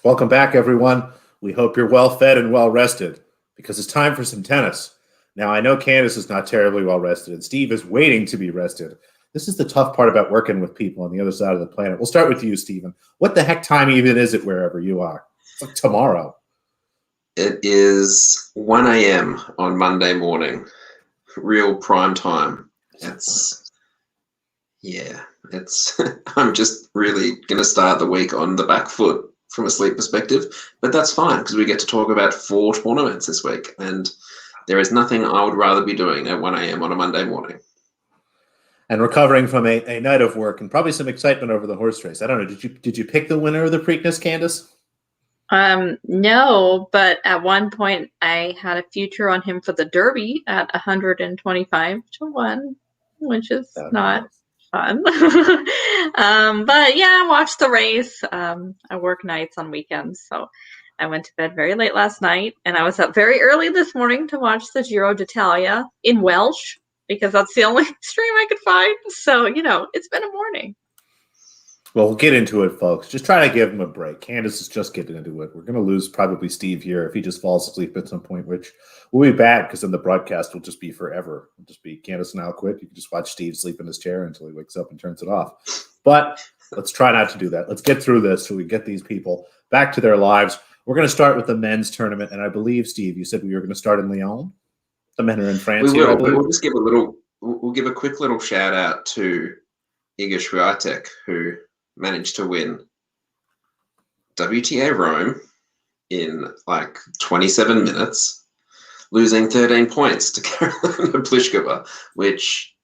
Welcome back, everyone. We hope you're well fed and well rested because it's time for some tennis. Now, I know Candace is not terribly well rested, and Steve is waiting to be rested. This is the tough part about working with people on the other side of the planet. We'll start with you, Stephen. What the heck time even is it wherever you are? It's like tomorrow. It is 1 a.m. on Monday morning, real prime time. It's I'm just really going to start the week on the back foot from a sleep perspective, but that's fine because we get to talk about 4 tournaments this week, and there is nothing I would rather be doing at 1 a.m. on a Monday morning. And recovering from a night of work and probably some excitement over the horse race. I don't know. Did you pick the winner of the Preakness, Candace? No, but at one point I had a future on him for the Derby at 125 to 1, which is not fun. But yeah, I watched the race. I work nights on weekends, so I went to bed very late last night, and I was up very early this morning to watch the Giro d'Italia in Welsh because that's the only stream I could find. So, it's been a morning. Well, we'll get into it, folks. Just try to give him a break. Candace is just getting into it. We're going to lose probably Steve here if he just falls asleep at some point, which will be bad because then the broadcast will just be forever. It'll just be Candace and I'll quit. You can just watch Steve sleep in his chair until he wakes up and turns it off. But let's try not to do that. Let's get through this so we get these people back to their lives. We're going to start with the men's tournament, and I believe, Steve, you said we were going to start in Lyon. The men are in France. We will. We'll just give we'll give a quick little shout out to Iga Swiatek, who managed to win WTA Rome in like 27 minutes, losing 13 points to Karolina Pliskova, which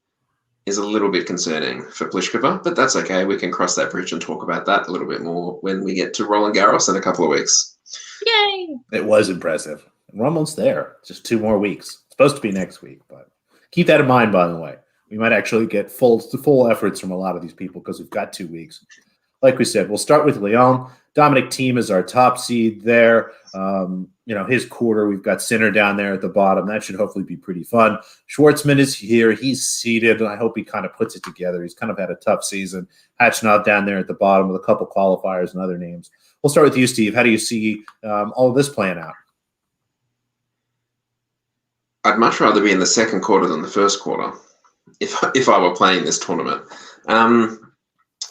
is a little bit concerning for Pliskova, but that's okay. We can cross that bridge and talk about that a little bit more when we get to Roland Garros in a couple of weeks. Yay! It was impressive. We're almost there. Just 2 more weeks. It's supposed to be next week, but keep that in mind, by the way. We might actually get full efforts from a lot of these people because we've got 2 weeks. Like we said, we'll start with Lyon. Dominic Thiem is our top seed there. His quarter, we've got Sinner down there at the bottom. That should hopefully be pretty fun. Schwartzman is here. He's seeded, and I hope he kind of puts it together. He's kind of had a tough season. Hatchnot down there at the bottom with a couple qualifiers and other names. We'll start with you, Steve. How do you see all of this playing out? I'd much rather be in the second quarter than the first quarter if I were playing this tournament.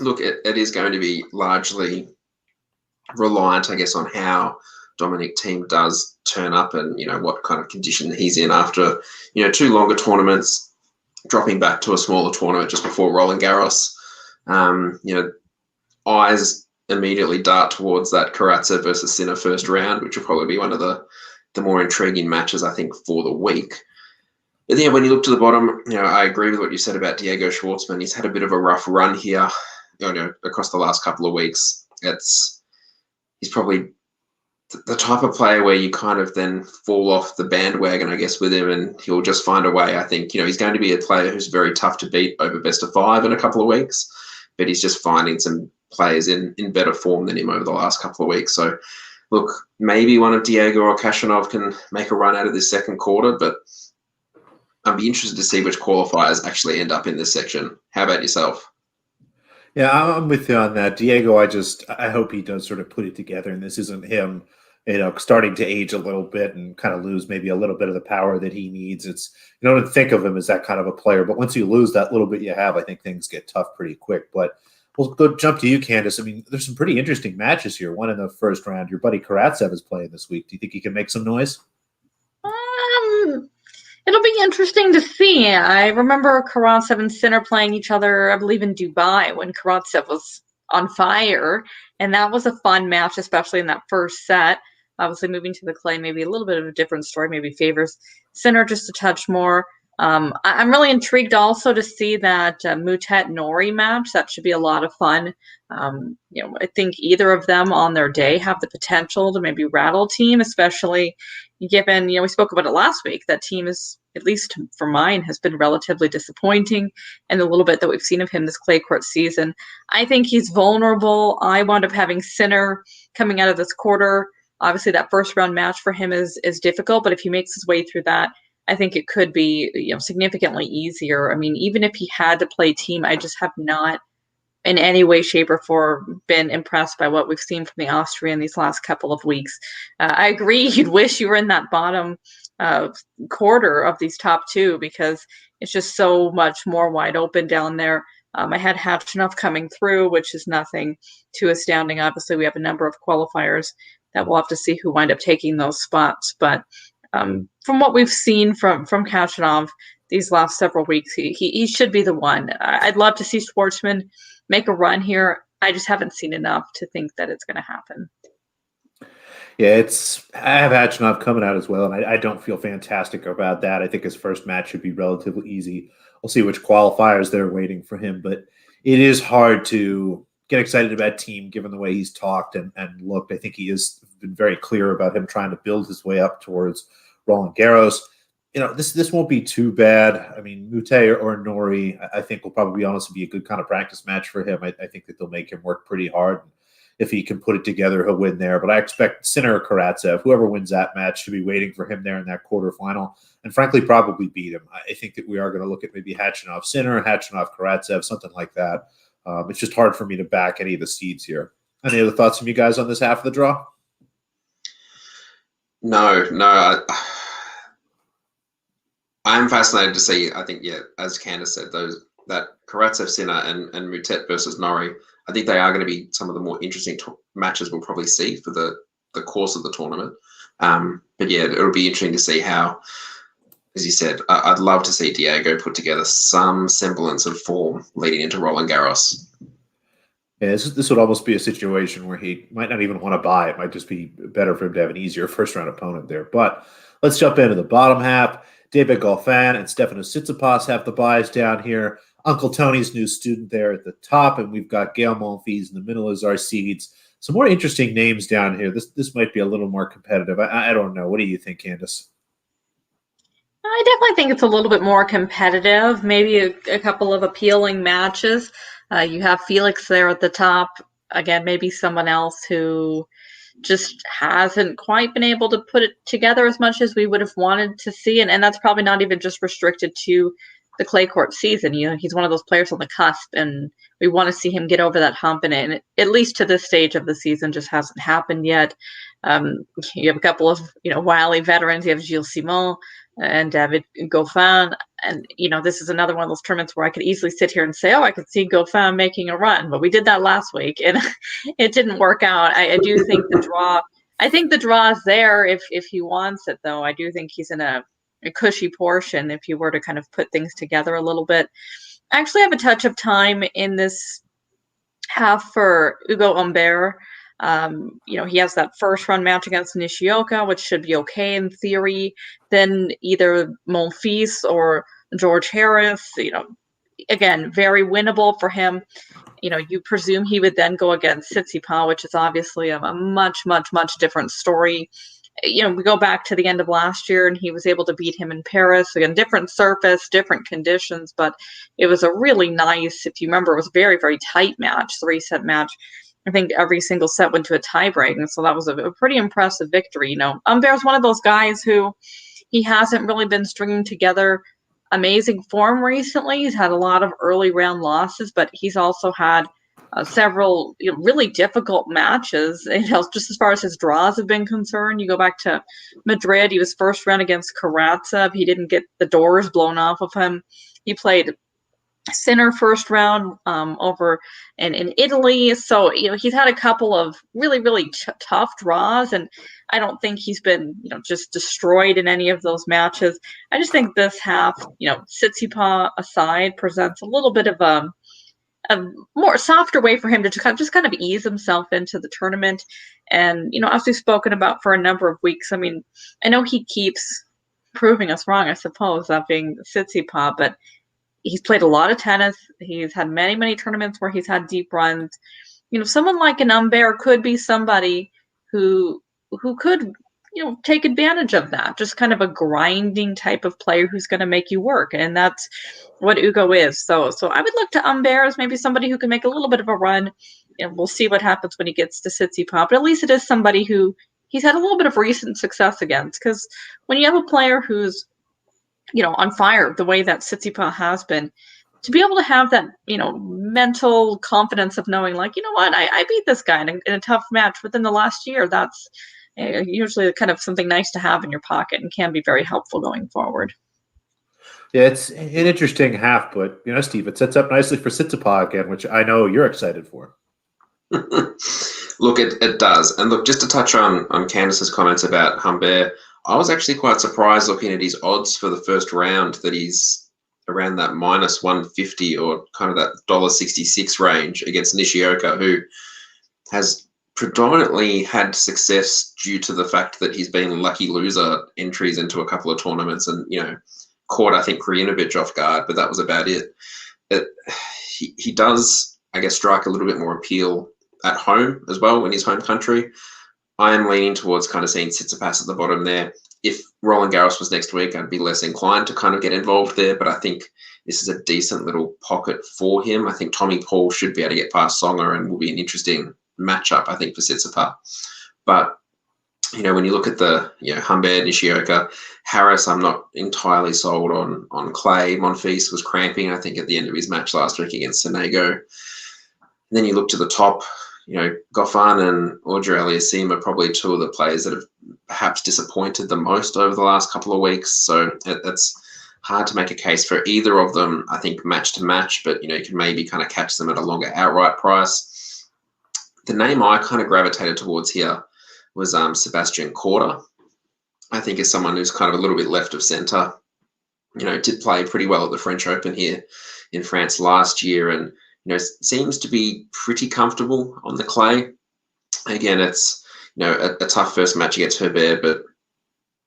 Look, it is going to be largely reliant, I guess, on how Dominic Thiem does turn up and, what kind of condition he's in after, 2 longer tournaments, dropping back to a smaller tournament just before Roland Garros. Eyes immediately dart towards that Karatsev versus Sinner first round, which will probably be one of the more intriguing matches, I think, for the week. But yeah, when you look to the bottom, I agree with what you said about Diego Schwartzman. He's had a bit of a rough run here, across the last couple of weeks. He's probably the type of player where you kind of then fall off the bandwagon, I guess, with him, and he'll just find a way. I think, he's going to be a player who's very tough to beat over best of 5 in a couple of weeks, but he's just finding some players in better form than him over the last couple of weeks. So, look, maybe one of Diego or Khachanov can make a run out of this second quarter, but I'd be interested to see which qualifiers actually end up in this section. How about yourself? Yeah, I'm with you on that. Diego, I hope he does sort of put it together, and this isn't him, starting to age a little bit and kind of lose maybe a little bit of the power that he needs. It's, you don't think of him as that kind of a player, but once you lose that little bit you have, I think things get tough pretty quick. But we'll go jump to you, Candace. I mean, there's some pretty interesting matches here. One in the first round. Your buddy Karatsev is playing this week. Do you think he can make some noise? It'll be interesting to see. I remember Karatsev and Sinner playing each other, I believe, in Dubai when Karatsev was on fire. And that was a fun match, especially in that first set. Obviously, moving to the clay, maybe a little bit of a different story, maybe favors Sinner just a touch more. I'm really intrigued also to see that Moutet-Nori match. That should be a lot of fun. I think either of them on their day have the potential to maybe rattle Thiem, especially given, we spoke about it last week, that Thiem is, at least for mine, has been relatively disappointing in the little bit that we've seen of him this clay court season. I think he's vulnerable. I wound up having Sinner coming out of this quarter. Obviously, that first round match for him is difficult, but if he makes his way through that, I think it could be significantly easier. I mean, even if he had to play Thiem, I just have not in any way, shape, or form been impressed by what we've seen from the Austrian these last couple of weeks. I agree. You'd wish you were in that bottom quarter of these top two because it's just so much more wide open down there. I had Khachanov coming through, which is nothing too astounding. Obviously, we have a number of qualifiers that we'll have to see who wind up taking those spots. But from what we've seen from Khachanov these last several weeks, he should be the one. I'd love to see Schwartzman make a run here. I just haven't seen enough to think that it's going to happen. Yeah, I have Khachanov coming out as well, and I don't feel fantastic about that. I think his first match should be relatively easy. We'll see which qualifiers they're waiting for him, but it is hard to get excited about Thiem given the way he's talked and looked. I think he has been very clear about him trying to build his way up towards Roland Garros. This won't be too bad. I mean, Mute or Norrie, I think will probably honestly be a good kind of practice match for him. I think that they'll make him work pretty hard. If he can put it together, he'll win there. But I expect Sinner or Karatsev, whoever wins that match, to be waiting for him there in that quarterfinal and frankly probably beat him. I think that we are going to look at maybe Khachanov Sinner, Khachanov Karatsev, something like that. It's just hard for me to back any of the seeds here. Any other thoughts from you guys on this half of the draw? No. I'm fascinated to see. I think, as Candace said, that Karatsev Sinner and Mutet versus Norrie, I think they are going to be some of the more interesting matches we'll probably see for the course of the tournament. But yeah, it'll be interesting to see how, as you said, I'd love to see Diego put together some semblance of form leading into Roland Garros. Yeah, this would almost be a situation where he might not even want to buy. It might just be better for him to have an easier first-round opponent there. But let's jump into the bottom half. David Goffin and Stefanos Tsitsipas have the buys down here. Uncle Tony's new student there at the top, and we've got Gael Monfils in the middle as our seeds. Some more interesting names down here. This might be a little more competitive. I don't know. What do you think, Candace? I definitely think it's a little bit more competitive. Maybe a couple of appealing matches. You have Felix there at the top. Again, maybe someone else who just hasn't quite been able to put it together as much as we would have wanted to see. And that's probably not even just restricted to the clay court season. He's one of those players on the cusp, and we want to see him get over that hump. And at least to this stage of the season, just hasn't happened yet. You have a couple of, wily veterans. You have Gilles Simon and David Goffin. And, this is another one of those tournaments where I could easily sit here and say, I could see Goffin making a run. But we did that last week, and it didn't work out. I do think the draw is there if he wants it, though. I do think he's in a cushy portion if you were to kind of put things together a little bit. I actually have a touch of time in this half for Hugo Humbert. He has that first run match against Nishioka, which should be okay in theory. Then either Monfils or George Harris, again, very winnable for him. You presume he would then go against Tsitsipas, which is obviously a much, much, much different story. We go back to the end of last year, and he was able to beat him in Paris. Again, different surface, different conditions, but it was a really nice, if you remember, it was a very, very tight match, 3-set match. I think every single set went to a tiebreak, and so that was a pretty impressive victory. Humbert's one of those guys who he hasn't really been stringing together amazing form recently. He's had a lot of early round losses, but he's also had several really difficult matches. Just as far as his draws have been concerned, you go back to Madrid. He was first round against Karatsev. He didn't get the doors blown off of him. He played Sinner first round over in Italy. So, he's had a couple of really, really tough draws, and I don't think he's been, just destroyed in any of those matches. I just think this half, Tsitsipas aside, presents a little bit of a more softer way for him to just kind of ease himself into the tournament. And, as we've spoken about for a number of weeks, I mean, I know he keeps proving us wrong, I suppose, that being Tsitsipas, but he's played a lot of tennis. He's had many, many tournaments where he's had deep runs. Someone like an Humbert could be somebody who could, take advantage of that. Just kind of a grinding type of player who's going to make you work. And that's what Ugo is. So I would look to Humbert as maybe somebody who can make a little bit of a run. And we'll see what happens when he gets to Tsitsipas. But at least it is somebody who he's had a little bit of recent success against. Because when you have a player who's, on fire the way that Tsitsipas has been, to be able to have that, mental confidence of knowing, like, you know what, I beat this guy in a tough match within the last year. That's usually kind of something nice to have in your pocket and can be very helpful going forward. Yeah, it's an interesting half, but Steve, it sets up nicely for Tsitsipas again, which I know you're excited for. Look, it does. And look, just to touch on Candace's comments about Humbert, I was actually quite surprised looking at his odds for the first round that he's around that minus 150 or kind of that $1.66 range against Nishioka, who has predominantly had success due to the fact that he's been lucky loser entries into a couple of tournaments and, caught, I think, Krajinovic off guard, but that was about it. He does, I guess, strike a little bit more appeal at home as well in his home country. I am leaning towards kind of seeing Tsitsipas at the bottom there. If Roland Garros was next week, I'd be less inclined to kind of get involved there, but I think this is a decent little pocket for him. I think Tommy Paul should be able to get past Songer and will be an interesting matchup, I think, for Tsitsipas. But, when you look at the, Humbert, Nishioka, Harris, I'm not entirely sold on clay. Monfils was cramping, I think, at the end of his match last week against Sonego. And then you look to the top, Goffin and Auger-Aliassime are probably two of the players that have perhaps disappointed the most over the last couple of weeks. So it's hard to make a case for either of them, I think, match to match, but, you can maybe kind of catch them at a longer outright price. The name I kind of gravitated towards here was Sebastian Korda. I think is someone who's kind of a little bit left of centre. Did play pretty well at the French Open here in France last year and, seems to be pretty comfortable on the clay. Again, it's, a tough first match against Herbert, but,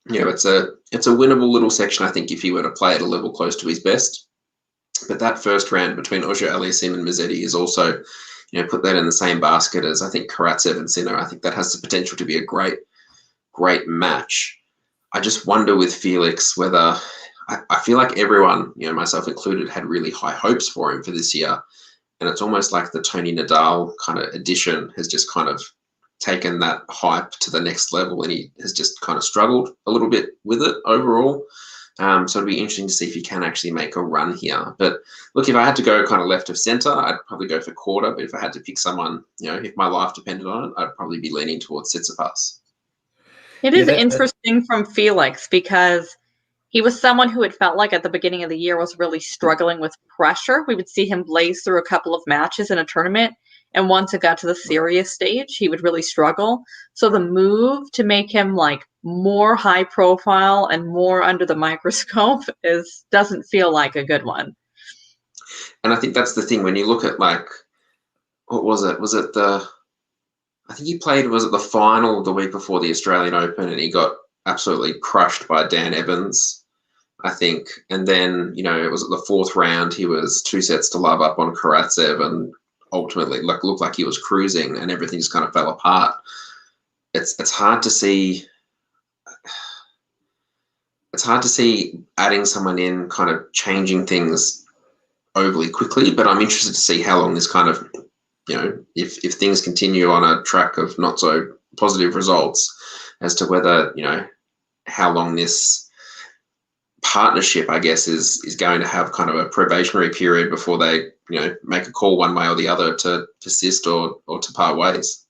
it's a winnable little section, I think, if he were to play at a level close to his best. But that first round between Auger-Aliassime and Mazzetti is also, put that in the same basket as, I think, Karatsev and Sinner. I think that has the potential to be a great, great match. I just wonder with Felix whether I feel like everyone, myself included, had really high hopes for him for this year. And it's almost like the Tony Nadal kind of addition has just kind of taken that hype to the next level, and he has just kind of struggled a little bit with it overall. So it'll be interesting to see if he can actually make a run here. But look, if I had to go kind of left of centre, I'd probably go for Korda. But if I had to pick someone, if my life depended on it, I'd probably be leaning towards Tsitsipas. It is interesting from Felix because he was someone who had felt like at the beginning of the year was really struggling with pressure. We would see him blaze through a couple of matches in a tournament, and once it got to the serious stage, he would really struggle. So the move to make him like more high profile and more under the microscope doesn't feel like a good one. And I think that's the thing when you look at, like, what was it? Was it I think he played, was it the final the week before the Australian Open, and he got absolutely crushed by Dan Evans, I think. And then, it was at the fourth round, he was 2 sets to love up on Karatsev and ultimately looked like he was cruising and everything just kind of fell apart. It's hard to see. It's hard to see adding someone in kind of changing things overly quickly, but I'm interested to see how long this kind of, if things continue on a track of not so positive results, as to whether, how long this partnership, I guess, is going to have kind of a probationary period before they, make a call one way or the other to persist or to part ways.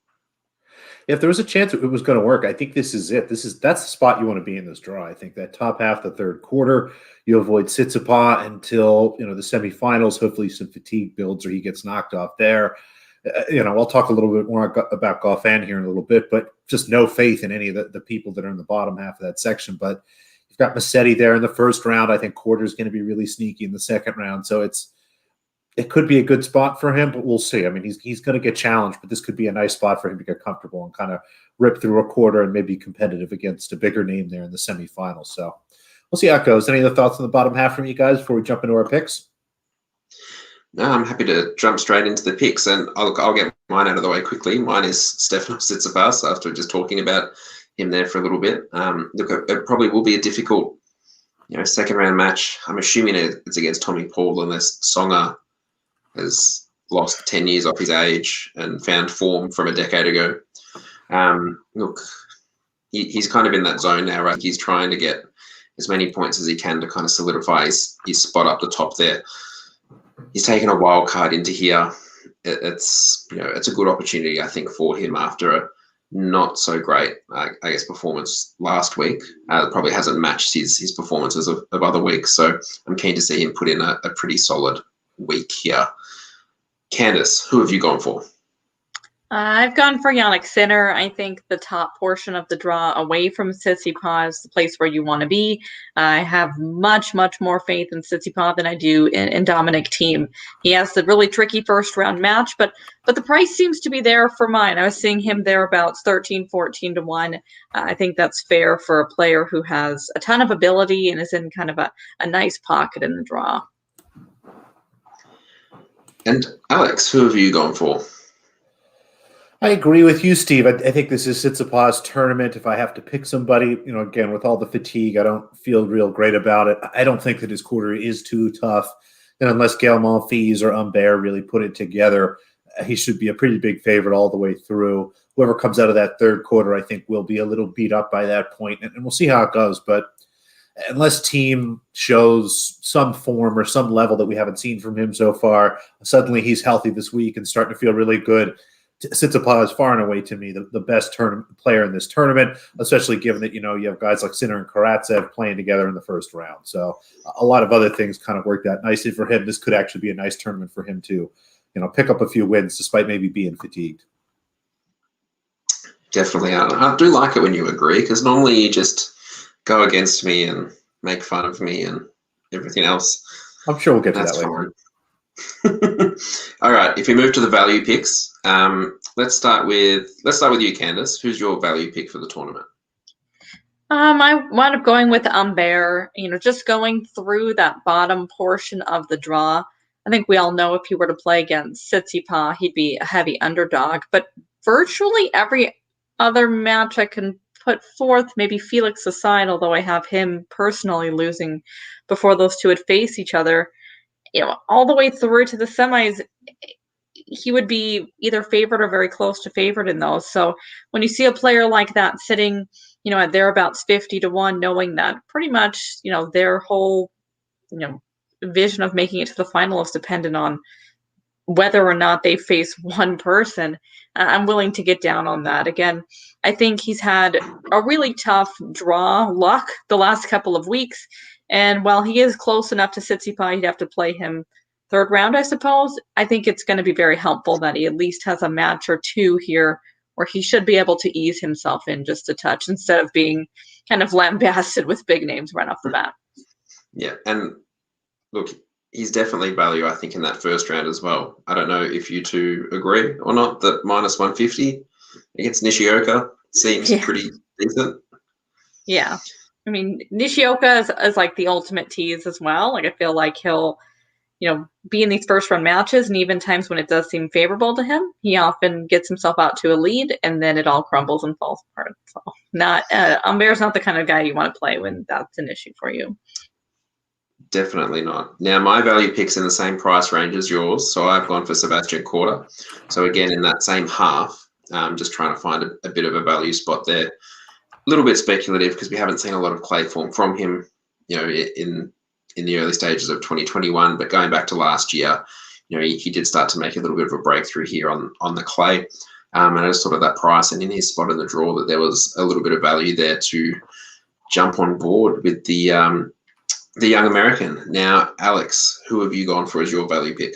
If there was a chance it was going to work, I think this is it. That's the spot you want to be in this draw. I think that top half, the third quarter, you avoid Tsitsipas until, the semifinals. Hopefully some fatigue builds or he gets knocked off there. I'll talk a little bit more about Goffin here in a little bit, but just no faith in any of the people that are in the bottom half of that section. But you've got Massetti there in the first round. I think Korda is going to be really sneaky in the second round. So it could be a good spot for him, but we'll see. I mean, he's going to get challenged, but this could be a nice spot for him to get comfortable and kind of rip through a quarter and maybe competitive against a bigger name there in the semifinals. So we'll see how it goes. Any other thoughts on the bottom half from you guys before we jump into our picks? No, I'm happy to jump straight into the picks, and I'll get mine out of the way quickly. Mine is Stefanos Tsitsipas, after just talking about him there for a little bit. Look, it probably will be a difficult, second round match. I'm assuming it's against Tommy Paul, unless Songer has lost 10 years off his age and found form from a decade ago. Look, he's kind of in that zone now, right? He's trying to get as many points as he can to kind of solidify his spot up the top there. he's taken a wild card into here. It's it's a good opportunity, I think, for him after a not so great, I guess, performance last week. Probably hasn't matched his performances of other weeks. So I'm keen to see him put in a pretty solid week here. Candice, who have you gone for? I've gone for Jannik Sinner. I think the top portion of the draw away from Tsitsipas is the place where you want to be. I have much, much more faith in Tsitsipas than I do in Dominic Thiem. He has the really tricky first round match, but the price seems to be there for mine. I was seeing him thereabouts 13, 14 to 1. I think that's fair for a player who has a ton of ability and is in kind of a nice pocket in the draw. And Alex, who have you gone for? I agree with you, Steve. I think this is Tsitsipas' tournament. If I have to pick somebody, again, with all the fatigue, I don't feel real great about it. I don't think that his quarter is too tough. And unless Gael Monfils or Humbert really put it together, he should be a pretty big favorite all the way through. Whoever comes out of that third quarter, I think, will be a little beat up by that point, and we'll see how it goes. But unless Thiem shows some form or some level that we haven't seen from him so far, suddenly he's healthy this week and starting to feel really good. Tsitsipas is far and away, to me, the best player in this tournament, especially given that, you have guys like Sinner and Karatsev playing together in the first round. So a lot of other things kind of worked out nicely for him. This could actually be a nice tournament for him to, pick up a few wins despite maybe being fatigued. Definitely. I do like it when you agree, because normally you just go against me and make fun of me and everything else. I'm sure we'll get to that later. All right. If we move to the value picks, let's start with you, Candice. Who's your value pick for the tournament? I wound up going with Humbert. Just going through that bottom portion of the draw. I think we all know if he were to play against Tsitsipas, he'd be a heavy underdog. But virtually every other match I can put forth, maybe Felix aside, although I have him personally losing before those two would face each other. All the way through to the semis, he would be either favorite or very close to favorite in those. So when you see a player like that sitting, at thereabouts 50 to 1, knowing that pretty much, their whole, vision of making it to the final is dependent on whether or not they face one person, I'm willing to get down on that. Again, I think he's had a really tough draw luck the last couple of weeks. And while he is close enough to Tsitsipas, you'd have to play him third round, I suppose. I think it's going to be very helpful that he at least has a match or two here where he should be able to ease himself in just a touch instead of being kind of lambasted with big names right off the bat. Yeah, and look, he's definitely value, I think, in that first round as well. I don't know if you two agree or not that minus 150 against Nishioka seems pretty decent. Yeah. I mean, Nishioka is like the ultimate tease as well. Like, I feel like he'll, be in these first round matches, and even times when it does seem favorable to him, he often gets himself out to a lead, and then it all crumbles and falls apart. So, Humbert's not the kind of guy you want to play when that's an issue for you. Definitely not. Now, my value pick's in the same price range as yours, so I've gone for Sebastian Korda. So again, in that same half, just trying to find a bit of a value spot there. A little bit speculative because we haven't seen a lot of clay form from him, in the early stages of 2021. But going back to last year, he did start to make a little bit of a breakthrough here on the clay. And I just thought of that price and in his spot in the draw that there was a little bit of value there to jump on board with the young American. Now, Alex, who have you gone for as your value pick?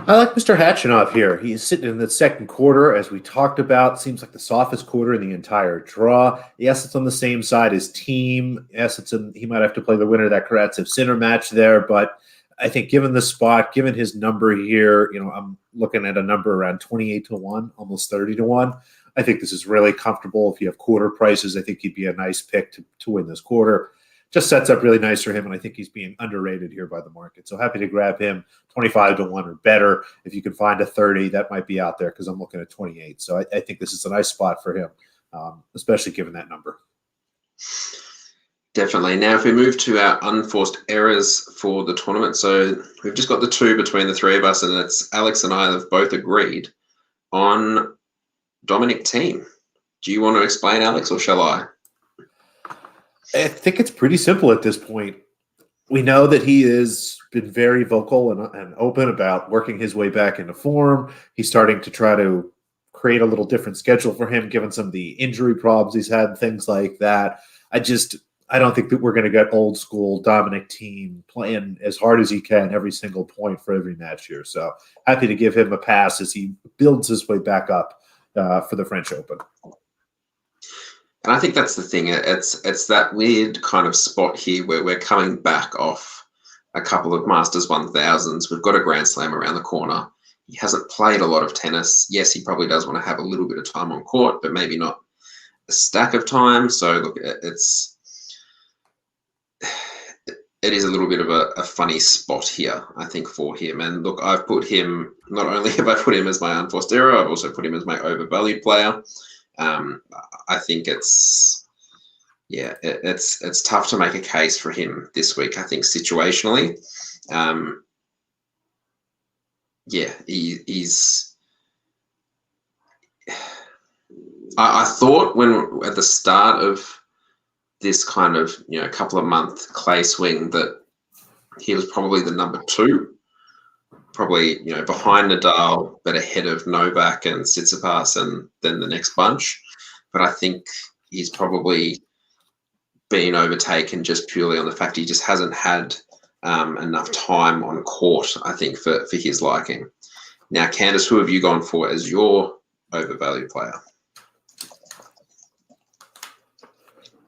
I like Mr. Khachanov here. He's sitting in the second quarter, as we talked about. Seems like the softest quarter in the entire draw. Yes, it's on the same side as Thiem. Yes, he might have to play the winner of that Karatsev-Sinner match there, but I think given the spot, given his number here, I'm looking at a number around 28 to 1, almost 30 to 1. I think this is really comfortable. If you have quarter prices, I think he'd be a nice pick to win this quarter. Just sets up really nice for him, and I think he's being underrated here by the market. So happy to grab him 25 to 1 or better. If you can find a 30, that might be out there because I'm looking at 28. So I think this is a nice spot for him, especially given that number. Definitely. Now, if we move to our unforced errors for the tournament, so we've just got the two between the three of us, and it's Alex and I have both agreed on Dominic Thiem. Do you want to explain, Alex, or shall I? I think it's pretty simple at this point. we know that he has been very vocal and open about working his way back into form. He's starting to try to create a little different schedule for him, given some of the injury problems he's had, things like that. I don't think that we're going to get old school Dominic Thiem playing as hard as he can every single point for every match here. So happy to give him a pass as he builds his way back up for the French Open. And I think that's the thing. It's that weird kind of spot here where we're coming back off a couple of Masters 1000s. We've got a Grand Slam around the corner. He hasn't played a lot of tennis. Yes, he probably does want to have a little bit of time on court, but maybe not a stack of time. So look, it is a little bit of a funny spot here, I think, for him. And look, I've put him, not only have I put him as my unforced error, I've also put him as my overvalued player. I think it's tough to make a case for him this week. I think situationally, he's. I thought when at the start of this kind of couple of month clay swing that he was probably the number 2. Probably, behind Nadal, but ahead of Novak and Tsitsipas and then the next bunch. But I think he's probably been overtaken just purely on the fact he just hasn't had enough time on court, I think, for his liking. Now, Candice, who have you gone for as your overvalued player?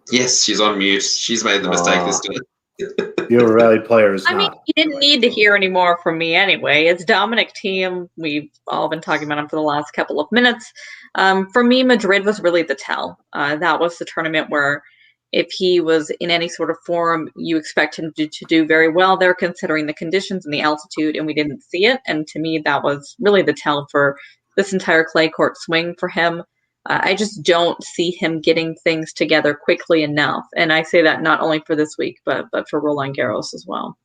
Yes, she's on mute. She's made the mistake this time. Your rally player is I mean, you didn't need to hear any more from me anyway. It's Dominic Thiem. We've all been talking about him for the last couple of minutes. For me, Madrid was really the tell. That was the tournament where if he was in any sort of form, you expect him to do very well there, considering the conditions and the altitude, and we didn't see it. And to me, that was really the tell for this entire clay court swing for him. I just don't see him getting things together quickly enough. And I say that not only for this week, but for Roland Garros as well.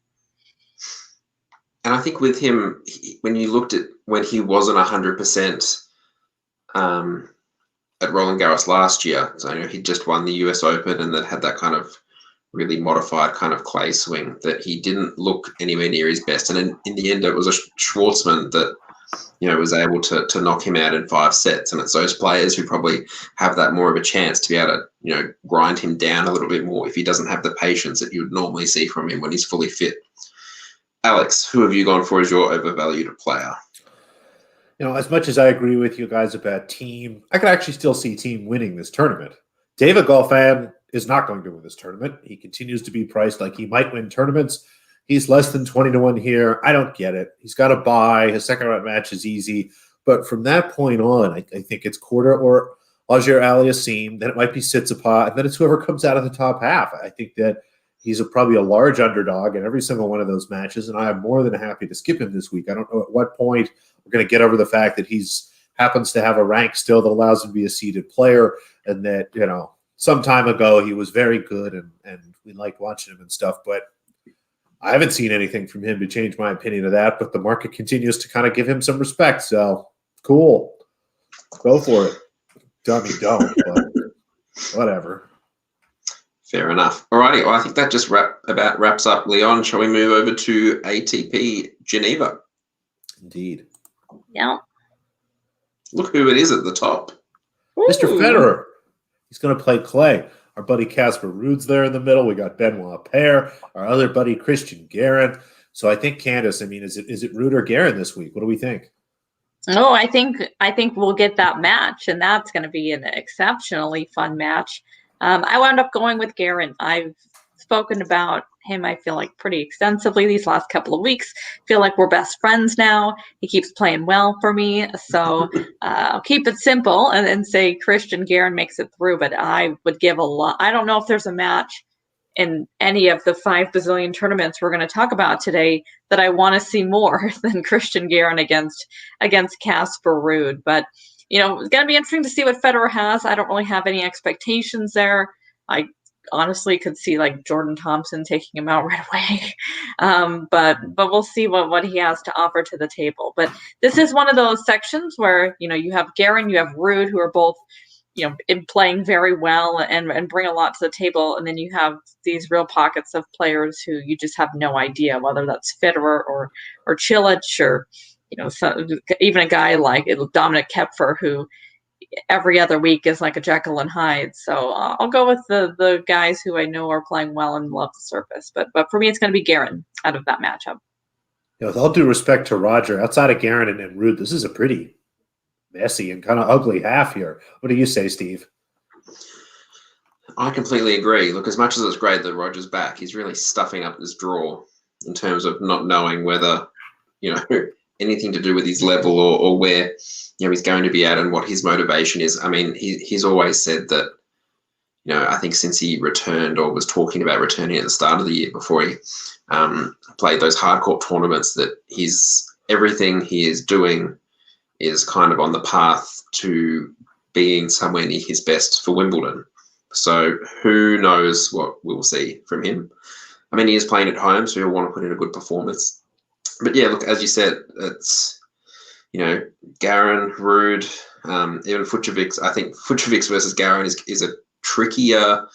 And I think with him, when you looked at when he wasn't 100% at Roland Garros last year, so he just won the US Open and then had that kind of really modified kind of clay swing, that he didn't look anywhere near his best. And in the end, it was a Schwartzman that was able to knock him out in 5 sets. And it's those players who probably have that more of a chance to be able to, grind him down a little bit more if he doesn't have the patience that you would normally see from him when he's fully fit. Alex, who have you gone for as your overvalued player? As much as I agree with you guys about Thiem, I could actually still see Thiem winning this tournament. David Goffin is not going to win this tournament. He continues to be priced like he might win tournaments. He's less than 20-1 here. I don't get it. He's got a bye. His second round match is easy. But from that point on, I think it's Korda or Auger-Aliassime. Then it might be Tsitsipas. And then it's whoever comes out of the top half. I think that he's probably a large underdog in every single one of those matches. And I am more than happy to skip him this week. I don't know at what point we're going to get over the fact that he's happens to have a rank still that allows him to be a seeded player. And that, some time ago he was very good and we liked watching him and stuff. But I haven't seen anything from him to change my opinion of that, but the market continues to kind of give him some respect. So, cool. Go for it. Dummy don't, but whatever. Fair enough. All righty. Well, I think that just wraps up Lyon. Shall we move over to ATP Geneva? Indeed. Yeah. Look who it is at the top. Mr. Federer. He's going to play clay. Our buddy Casper Ruud's there in the middle. We got Benoit Paire, our other buddy Christian Guerin. So I think Candice, is it Ruud or Guerin this week? What do we think? Oh, I think we'll get that match, and that's going to be an exceptionally fun match. I wound up going with Guerin. I've spoken about him, I feel like, pretty extensively these last couple of weeks. Feel like we're best friends now. He keeps playing well for me. So I'll keep it simple and say Christian Guerin makes it through, but I would give a lot. I don't know if there's a match in any of the 5 bazillion tournaments we're going to talk about today that I want to see more than Christian Guerin against Casper Ruud. But, it's going to be interesting to see what Federer has. I don't really have any expectations there. I honestly could see like Jordan Thompson taking him out right away. But we'll see what he has to offer to the table. But this is one of those sections where, you have Guerin, you have Ruud, who are both in playing very well and bring a lot to the table. And then you have these real pockets of players who you just have no idea, whether that's Federer or Cilic or, even a guy like Dominic Kepfer, who every other week is like a Jekyll and Hyde. So I'll go with the guys who I know are playing well and love the surface. But for me, it's going to be Guerin out of that matchup. With all due respect to Roger, outside of Guerin and Ruud, this is a pretty messy and kind of ugly half here. What do you say, Steve? I completely agree. Look, as much as it's great that Roger's back, he's really stuffing up his draw in terms of not knowing whether, anything to do with his level or where, he's going to be at and what his motivation is. I mean, he's always said that, I think since he returned or was talking about returning at the start of the year before he played those hardcore tournaments, that everything he is doing is kind of on the path to being somewhere near his best for Wimbledon. So who knows what we'll see from him. I mean, he is playing at home, so he'll want to put in a good performance. But yeah, look, as you said, it's, Guerin, Ruud, even Fucsovics. I think Fucsovics versus Guerin is a trickier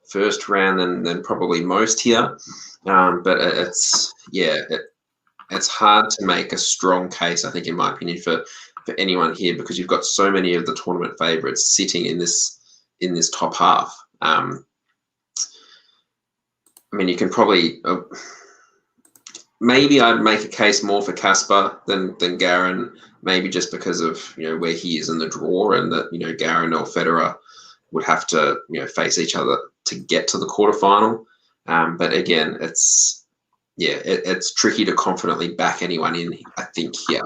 first round than probably most here. But it's hard to make a strong case, I think, in my opinion, for anyone here, because you've got so many of the tournament favourites sitting in this top half. I mean, you can probably maybe I'd make a case more for Casper than Guerin, maybe just because of where he is in the draw, and that Guerin or Federer would have to face each other to get to the quarterfinal. But again, it's tricky to confidently back anyone in, I think, here.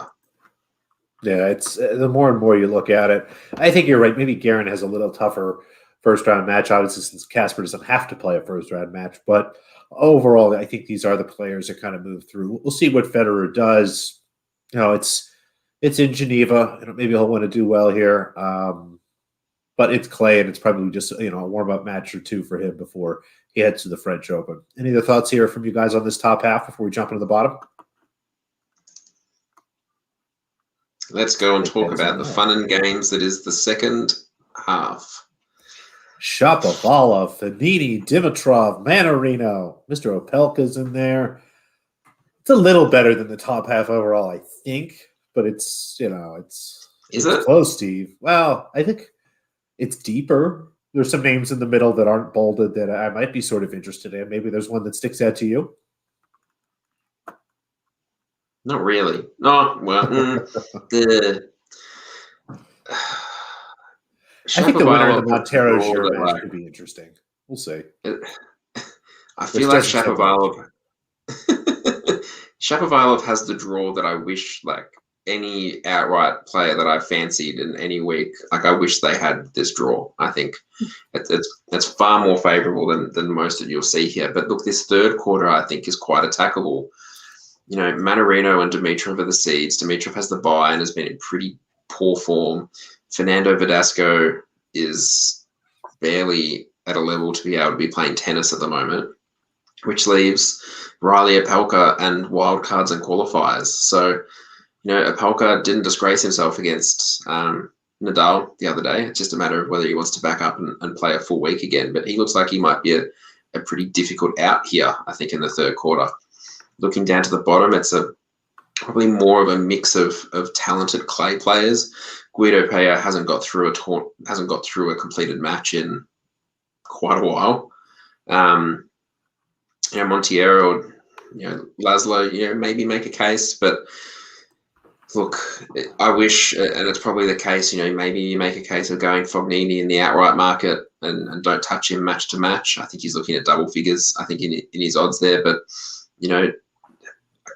Yeah, it's the more and more you look at it, I think you're right. Maybe Guerin has a little tougher first round match, obviously, since Casper doesn't have to play a first round match. But overall, I think these are the players that kind of move through. We'll see what Federer does. It's in Geneva. Maybe he'll want to do well here. But it's clay, and it's probably just a warm up match or two for him before he heads to the French Open. Any other thoughts here from you guys on this top half before we jump into the bottom? Let's go and talk about the fun and games that is the second half. Shapovalov, Fognini, Dimitrov, Mannarino, Mr. Opelka's in there. It's a little better than the top half overall, I think, but it's close, Steve. Well, I think it's deeper. There's some names in the middle that aren't bolded that I might be sort of interested in. Maybe there's one that sticks out to you. Not really. No, well, I think the winner of the Montero match could be interesting. We'll see. I feel like Shapovalov has the draw that I wish, like, any outright player that I fancied in any week, like, I wish they had this draw. I think it's far more favourable than most that you'll see here. But look, this third quarter, I think, is quite attackable. Mannarino and Dimitrov are the seeds. Dimitrov has the bye and has been in pretty poor form. Fernando Verdasco is barely at a level to be able to be playing tennis at the moment, which leaves Riley Opelka and wildcards and qualifiers. So, Opelka didn't disgrace himself against Nadal the other day. It's just a matter of whether he wants to back up and play a full week again. But he looks like he might be a pretty difficult out here, I think, in the third quarter. Looking down to the bottom, it's probably more of a mix of talented clay players. Guido Pella hasn't got through a completed match in quite a while. Monteiro, Laszlo, maybe make a case, but look, I wish, and it's probably the case, maybe you make a case of going Fognini in the outright market and don't touch him match to match. I think he's looking at double figures, I think, in his odds there, but, I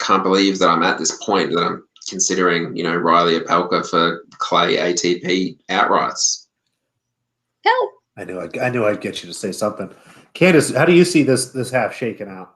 can't believe that I'm at this point that I'm considering, Riley Opelka for clay ATP outrights. Help! I knew I'd get you to say something. Candace, how do you see this half shaking out?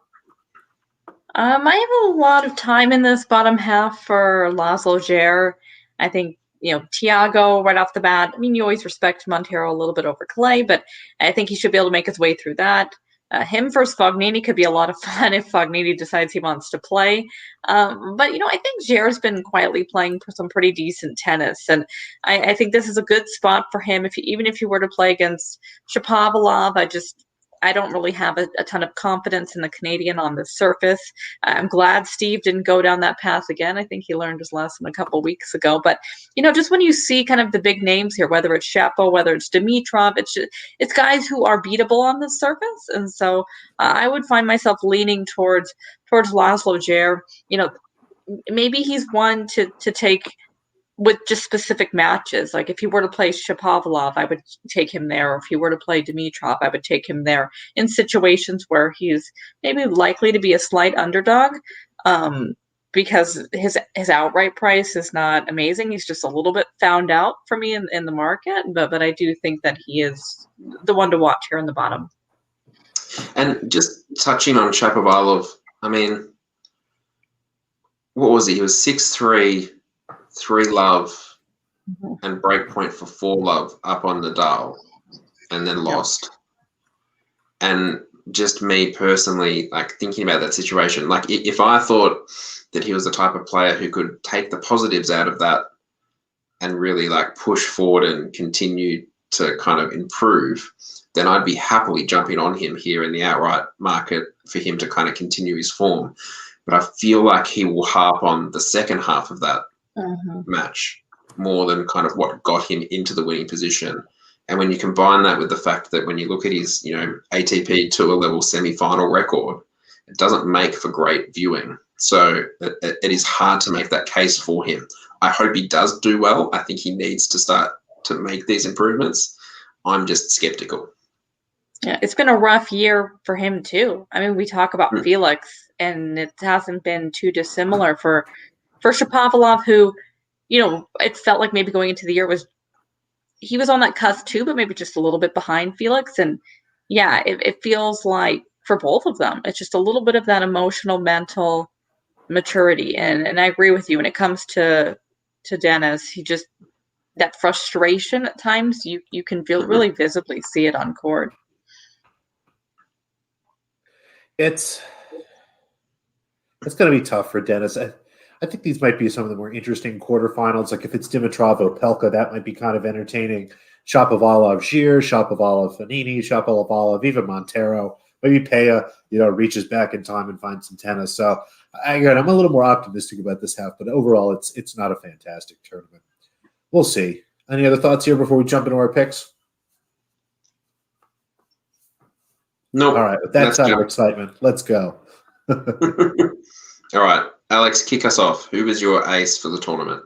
I have a lot of time in this bottom half for Laszlo Djere. I think, Thiago right off the bat. I mean, you always respect Montero a little bit over clay, but I think he should be able to make his way through that. Him versus Fognini could be a lot of fun if Fognini decides he wants to play. But, I think Jair's been quietly playing some pretty decent tennis. And I think this is a good spot for him. Even if he were to play against Shapovalov, I don't really have a ton of confidence in the Canadian on the surface. I'm glad Steve didn't go down that path again. I think he learned his lesson a couple weeks ago. But, just when you see kind of the big names here, whether it's Shapo, whether it's Dimitrov, it's guys who are beatable on the surface. And so I would find myself leaning towards Laszlo Jair. Maybe he's one to take with just specific matches. Like if he were to play Shapovalov, I would take him there. Or if he were to play Dimitrov, I would take him there in situations where he's maybe likely to be a slight underdog, because his outright price is not amazing. He's just a little bit found out for me in the market, but I do think that he is the one to watch here in the bottom. And just touching on Shapovalov, I mean, what was he? He was 6-3, 3-love, and breakpoint for 4-love up on Nadal, and then lost. And just me personally, like thinking about that situation, like if I thought that he was the type of player who could take the positives out of that and really like push forward and continue to kind of improve, then I'd be happily jumping on him here in the outright market for him to kind of continue his form. But I feel like he will harp on the second half of that match more than kind of what got him into the winning position. And when you combine that with the fact that when you look at his, ATP tour level semi-final record, it doesn't make for great viewing. So it is hard to make that case for him. I hope he does do well. I think he needs to start to make these improvements. I'm just skeptical. Yeah, it's been a rough year for him too. I mean, we talk about Felix, and it hasn't been too dissimilar for Shapovalov, who, it felt like maybe going into the year he was on that cusp too, but maybe just a little bit behind Felix. And yeah, it feels like for both of them, it's just a little bit of that emotional, mental maturity. And I agree with you when it comes to Dennis. He just, that frustration at times, you can really visibly see it on court. It's going to be tough for Dennis. I think these might be some of the more interesting quarterfinals. Like if it's Dimitrov Opelka, that might be kind of entertaining. Shapovalov Gir, Shapovalov Fognini, Shapovalov, even Montero. Maybe Peja, reaches back in time and finds some tennis. So again, I'm a little more optimistic about this half, but overall, it's not a fantastic tournament. We'll see. Any other thoughts here before we jump into our picks? No. All right. With that kind of excitement, let's go. All right. Alex, kick us off. Who was your ace for the tournament?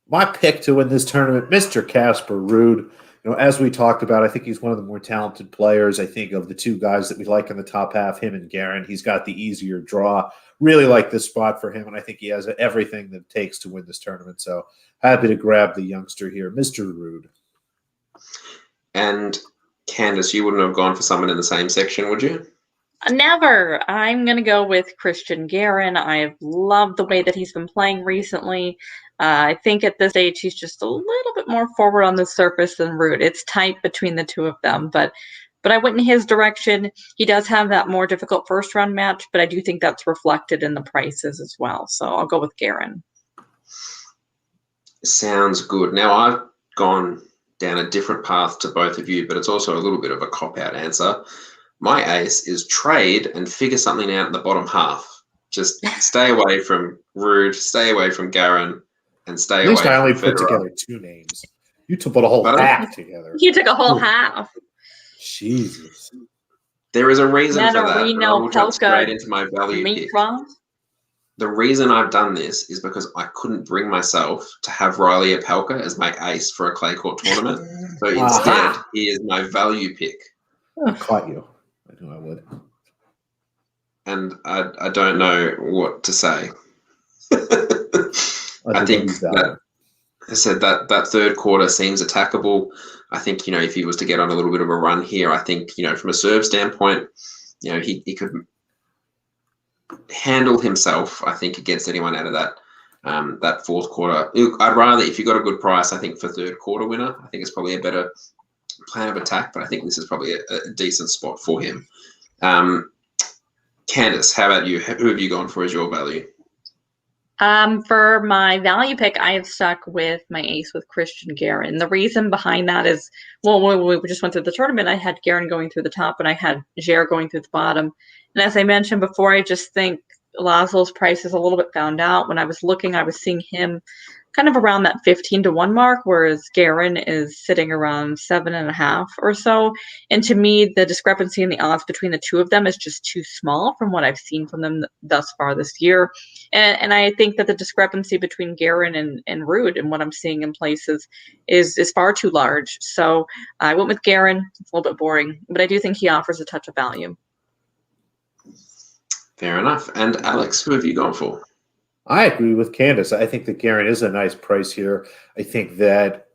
My pick to win this tournament, Mr. Casper Ruud. As we talked about, I think he's one of the more talented players. I think of the two guys that we like in the top half, him and Garin. He's got the easier draw. Really like this spot for him, and I think he has everything that it takes to win this tournament. So happy to grab the youngster here, Mr. Ruud. And Candace, you wouldn't have gone for someone in the same section, would you? Never. I'm going to go with Christian Garin. I've loved the way that he's been playing recently. I think at this stage he's just a little bit more forward on the surface than Ruud. It's tight between the two of them, but I went in his direction. He does have that more difficult first round match, but I do think that's reflected in the prices as well. So I'll go with Garin. Sounds good. Now I've gone down a different path to both of you, but it's also a little bit of a cop-out answer. My ace is trade and figure something out in the bottom half. Just stay away from Ruud, stay away from Garin, and stay away from Federer. At least I only put together two names. You put a whole half together. You took a whole half. Jesus. There is a reason for that. I will jump straight into my value pick. The reason I've done this is because I couldn't bring myself to have Riley Opelka as my ace for a clay court tournament. So instead, he is my value pick. I caught you. I knew I would. And I don't know what to say. I think that, I said that third quarter seems attackable. I think, if he was to get on a little bit of a run here, I think, from a serve standpoint, he could handle himself, I think, against anyone out of that fourth quarter. I'd rather, if you got a good price, I think for third quarter winner, I think it's probably a better plan of attack, but I think this is probably a decent spot for him. Candice, how about you? Who have you gone for as your value? For my value pick, I have stuck with my ace with Christian Guerin. The reason behind that is, well, when we just went through the tournament, I had Guerin going through the top and I had Ger going through the bottom. And as I mentioned before, I just think Laszlo's price is a little bit found out. When I was looking, I was seeing him kind of around that 15-1 mark, whereas Guerin is sitting around 7.5 or so. And to me, the discrepancy in the odds between the two of them is just too small from what I've seen from them thus far this year. And I think that the discrepancy between Guerin and Ruud and what I'm seeing in places is far too large. So I went with Guerin. It's a little bit boring, but I do think he offers a touch of value. Fair enough. And Alex, who have you gone for? I agree with Candice. I think that Guerin is a nice price here. I think that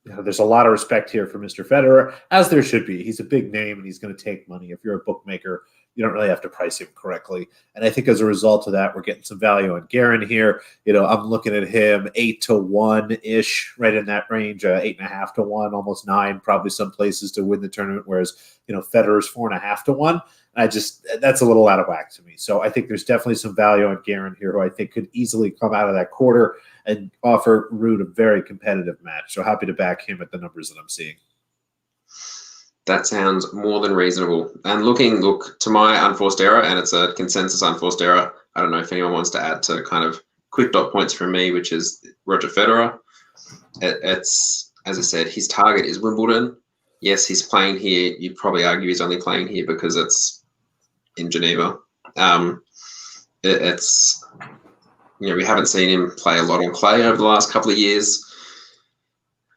there's a lot of respect here for Mr. Federer, as there should be. He's a big name, and he's going to take money. If you're a bookmaker, you don't really have to price him correctly. And I think as a result of that, we're getting some value on Guerin here. I'm looking at him 8-1-ish, right in that range, 8.5-1, almost 9, probably some places to win the tournament, whereas, Federer's 4.5-1. That's a little out of whack to me. So I think there's definitely some value on Guerin here, who I think could easily come out of that quarter and offer Ruud a very competitive match. So happy to back him at the numbers that I'm seeing. That sounds more than reasonable. And look to my unforced error, and it's a consensus unforced error. I don't know if anyone wants to add to kind of quick dot points from me, which is Roger Federer. It's, as I said, his target is Wimbledon. Yes, he's playing here. You'd probably argue he's only playing here because it's in Geneva. We haven't seen him play a lot on clay over the last couple of years.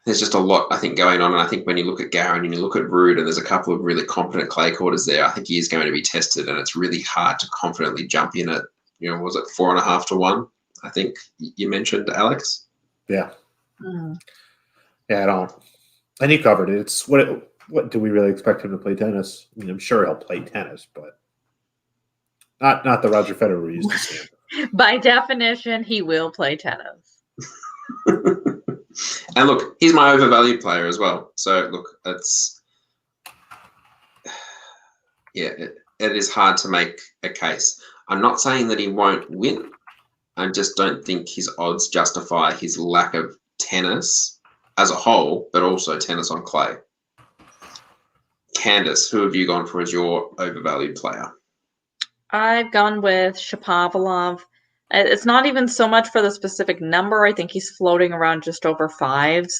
There's just a lot, I think, going on. And I think when you look at Guerin and you look at Ruud, and there's a couple of really competent clay quarters there, I think he is going to be tested, and it's really hard to confidently jump in at, was it 4.5-1? I think you mentioned, Alex. Yeah. Yeah, I don't. And he covered it. It's what do we really expect him to play tennis? I mean, I'm sure he'll play tennis, but not the Roger Federer we used to see him. By definition, he will play tennis. And look, he's my overvalued player as well. So look, it is hard to make a case. I'm not saying that he won't win. I just don't think his odds justify his lack of tennis as a whole, but also tennis on clay. Candice, who have you gone for as your overvalued player? I've gone with Shapovalov. It's not even so much for the specific number. I think he's floating around just over 5s.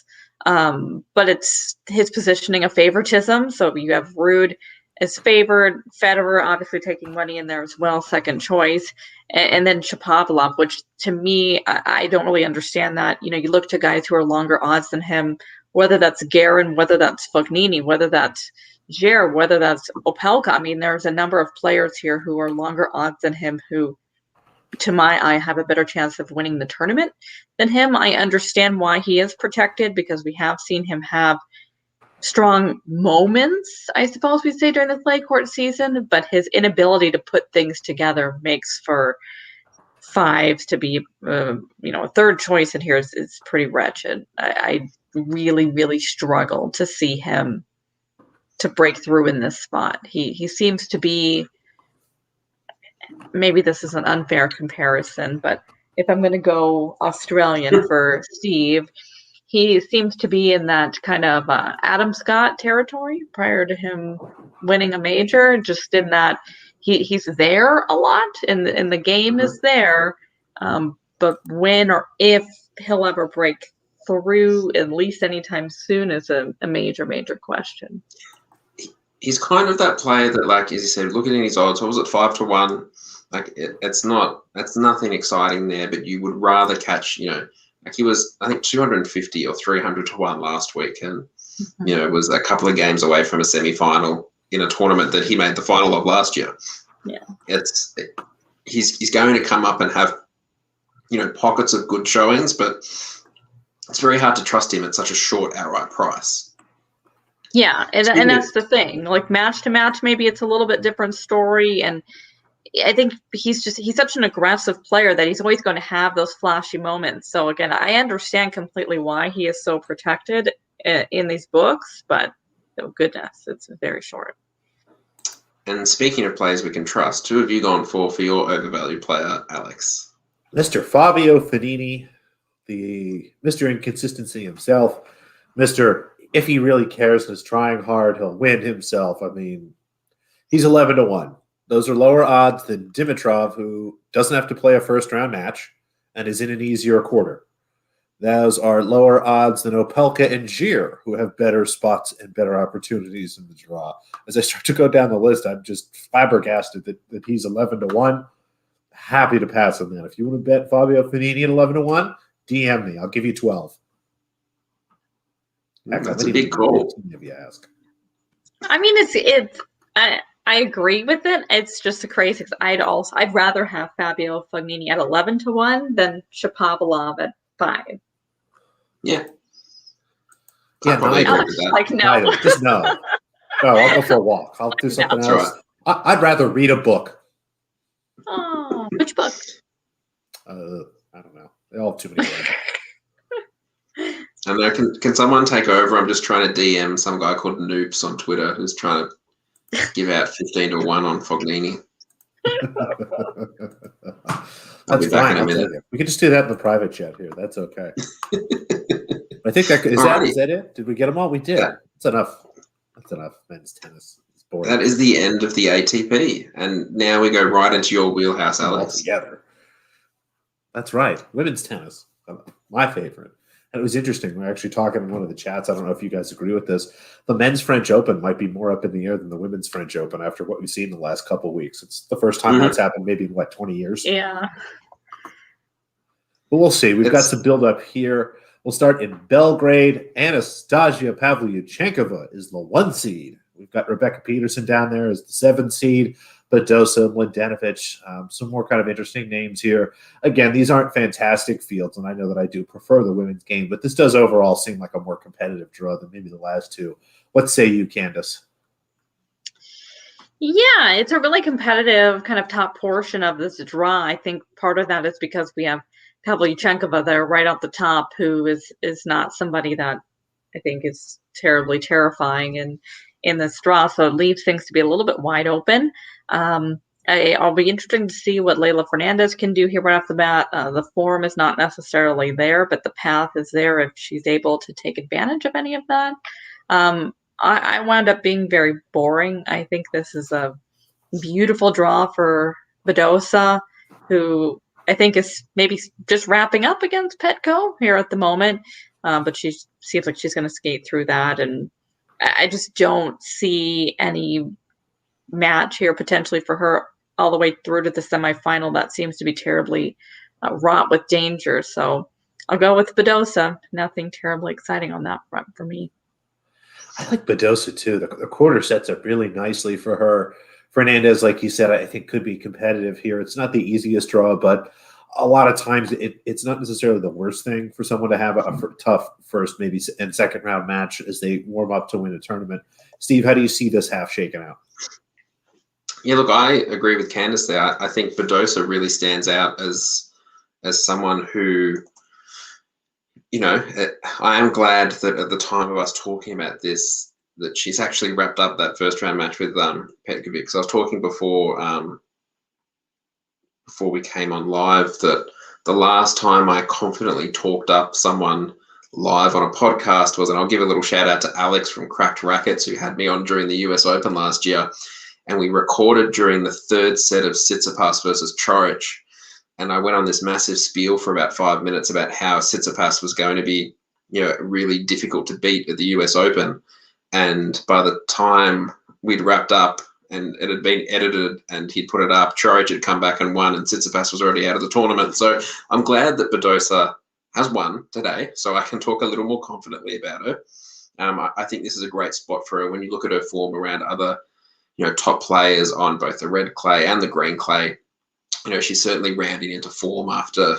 But it's his positioning of favoritism. So you have Ruud as favored, Federer obviously taking money in there as well, second choice, and then Shapovalov, which to me, I don't really understand that. You look to guys who are longer odds than him, whether that's Guerin, whether that's Fognini, whether that's Ger, whether that's Opelka. I mean, there's a number of players here who are longer odds than him who, to my eye, have a better chance of winning the tournament than him. I understand why he is protected, because we have seen him have strong moments, I suppose we'd say, during the clay court season, but his inability to put things together makes for 5s to be, a third choice in here is pretty wretched. I really, really struggle to see him to break through in this spot. He seems to be, maybe this is an unfair comparison, but if I'm going to go Australian for Steve, he seems to be in that kind of Adam Scott territory prior to him winning a major, just in that he's there a lot and the game is there, but when or if he'll ever break through, at least anytime soon, is a major question. He's kind of that player that, like, as you said, looking at his odds, what was it, 5-1? Like, it's nothing exciting there, but you would rather catch, like he was, I think, 250 or 300-1 last week, and was a couple of games away from a semi-final in a tournament that he made the final of last year. Yeah, he's going to come up and have pockets of good showings, but it's very hard to trust him at such a short outright price. Yeah, and that's the thing. Like, match to match, maybe it's a little bit different story, and I think he's such an aggressive player that he's always going to have those flashy moments. So again, I understand completely why he is so protected in these books, but oh goodness, it's very short. And speaking of players we can trust, who have you gone for your overvalued player, Alex? Mr. Fabio Fognini, the Mr. Inconsistency himself, Mr. If he really cares and is trying hard, he'll win himself. I mean, he's 11-1. Those are lower odds than Dimitrov, who doesn't have to play a first-round match and is in an easier quarter. Those are lower odds than Opelka and Gier, who have better spots and better opportunities in the draw. As I start to go down the list, I'm just flabbergasted that he's 11-1. Happy to pass on that. If you want to bet Fabio Fognini at 11-1, DM me. I'll give you 12. Heck, That's a big call. If you ask. I mean, I agree with it. It's just a crazy. I'd rather have Fabio Fognini at 11-1 than Shapovalov at 5. Yeah. Yeah, probably agree Alex, with that. like no. Just no. No, I'll go for a walk. I'll do something That's else. right. I'd rather read a book. Oh, which book? I don't know. They all have too many words. I know. Can someone take over? I'm just trying to DM some guy called Noops on Twitter who's trying to give out 15-1 on Fognini. That's fine. I'll take it. We can just do that in the private chat here. That's okay. I think is that it? Did we get them all? We did. Yeah. That's enough. That's enough men's tennis. It's boring. That is the end of the ATP, and now we go right into your wheelhouse, Alex. Together. That's right. Women's tennis, my favorite. And it was interesting. We were actually talking in one of the chats. I don't know if you guys agree with this. The men's French Open might be more up in the air than the women's French Open after what we've seen the last couple of weeks. It's the first time that's happened maybe in, 20 years? Yeah. But we'll see. We've got some build-up here. We'll start in Belgrade. Anastasia Pavlyuchenkova is the 1 seed. We've got Rebecca Peterson down there as the 7 seed. Badosa, Mladenovic, some more kind of interesting names here. Again, these aren't fantastic fields, and I know that I do prefer the women's game, but this does overall seem like a more competitive draw than maybe the last two. What say you, Candace? Yeah, it's a really competitive kind of top portion of this draw. I think part of that is because we have Pavlyuchenkova there right off the top, who is not somebody that I think is terribly terrifying in this draw. So it leaves things to be a little bit wide open. I'll be interested to see what Leylah Fernandez can do here right off the bat. The form is not necessarily there, but the path is there if she's able to take advantage of any of that. I wound up being very boring. I think this is a beautiful draw for Badosa, who I think is maybe just wrapping up against Petko here at the moment. But she seems like she's going to skate through that. And I just don't see any match here potentially for her all the way through to the semifinal. That seems to be terribly wrought with danger. So I'll go with Badosa. Nothing terribly exciting on that front for me. I like Badosa too. The quarter sets up really nicely for her. Fernandez, like you said, I think could be competitive here. It's not the easiest draw, but a lot of times it's not necessarily the worst thing for someone to have a tough first, maybe and second round match as they warm up to win a tournament. Steve, how do you see this half shaken out? Yeah, look, I agree with Candace there. I think Badosa really stands out as someone who, I am glad that at the time of us talking about this, that she's actually wrapped up that first round match with Petkovic. Because I was talking before we came on live that the last time I confidently talked up someone live on a podcast was, and I'll give a little shout out to Alex from Cracked Rackets, who had me on during the US Open last year. And we recorded during the third set of Tsitsipas versus Coric. And I went on this massive spiel for about 5 minutes about how Tsitsipas was going to be, really difficult to beat at the US Open. And by the time we'd wrapped up and it had been edited and he'd put it up, Coric had come back and won, and Tsitsipas was already out of the tournament. So I'm glad that Badosa has won today, so I can talk a little more confidently about her. I think this is a great spot for her when you look at her form around other top players on both the red clay and the green clay. She's certainly rounding into form after,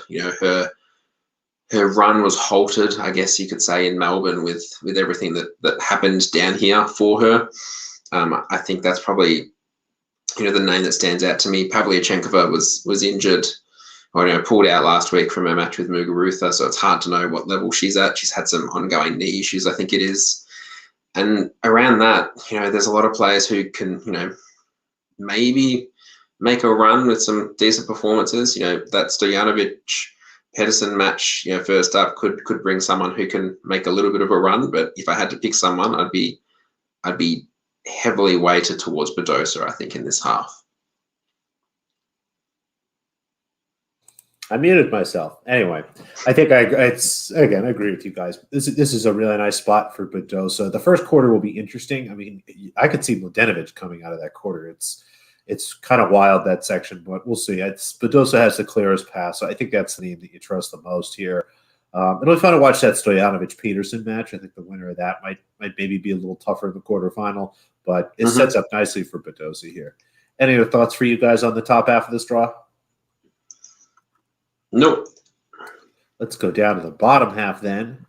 her run was halted, I guess you could say, in Melbourne with everything that happened down here for her. I think that's probably, the name that stands out to me. Pavlyuchenkova was injured or, pulled out last week from her match with Muguruza, so it's hard to know what level she's at. She's had some ongoing knee issues, I think it is. And around that, there's a lot of players who can, maybe make a run with some decent performances. That Stojanovic Pedersen match, first up could bring someone who can make a little bit of a run. But if I had to pick someone, I'd be heavily weighted towards Badosa, I think, in this half. I muted myself. Anyway, I think I agree with you guys. This is a really nice spot for Badosa. The first quarter will be interesting. I mean, I could see Mladenovic coming out of that quarter. It's kind of wild, that section, but we'll see. Badosa has the clearest pass, so I think that's the name that you trust the most here. It'll be fun to watch that Stojanovic-Peterson match. I think the winner of that might maybe be a little tougher in the quarterfinal, but it sets up nicely for Badosa here. Any other thoughts for you guys on the top half of this draw? Nope. Let's go down to the bottom half then,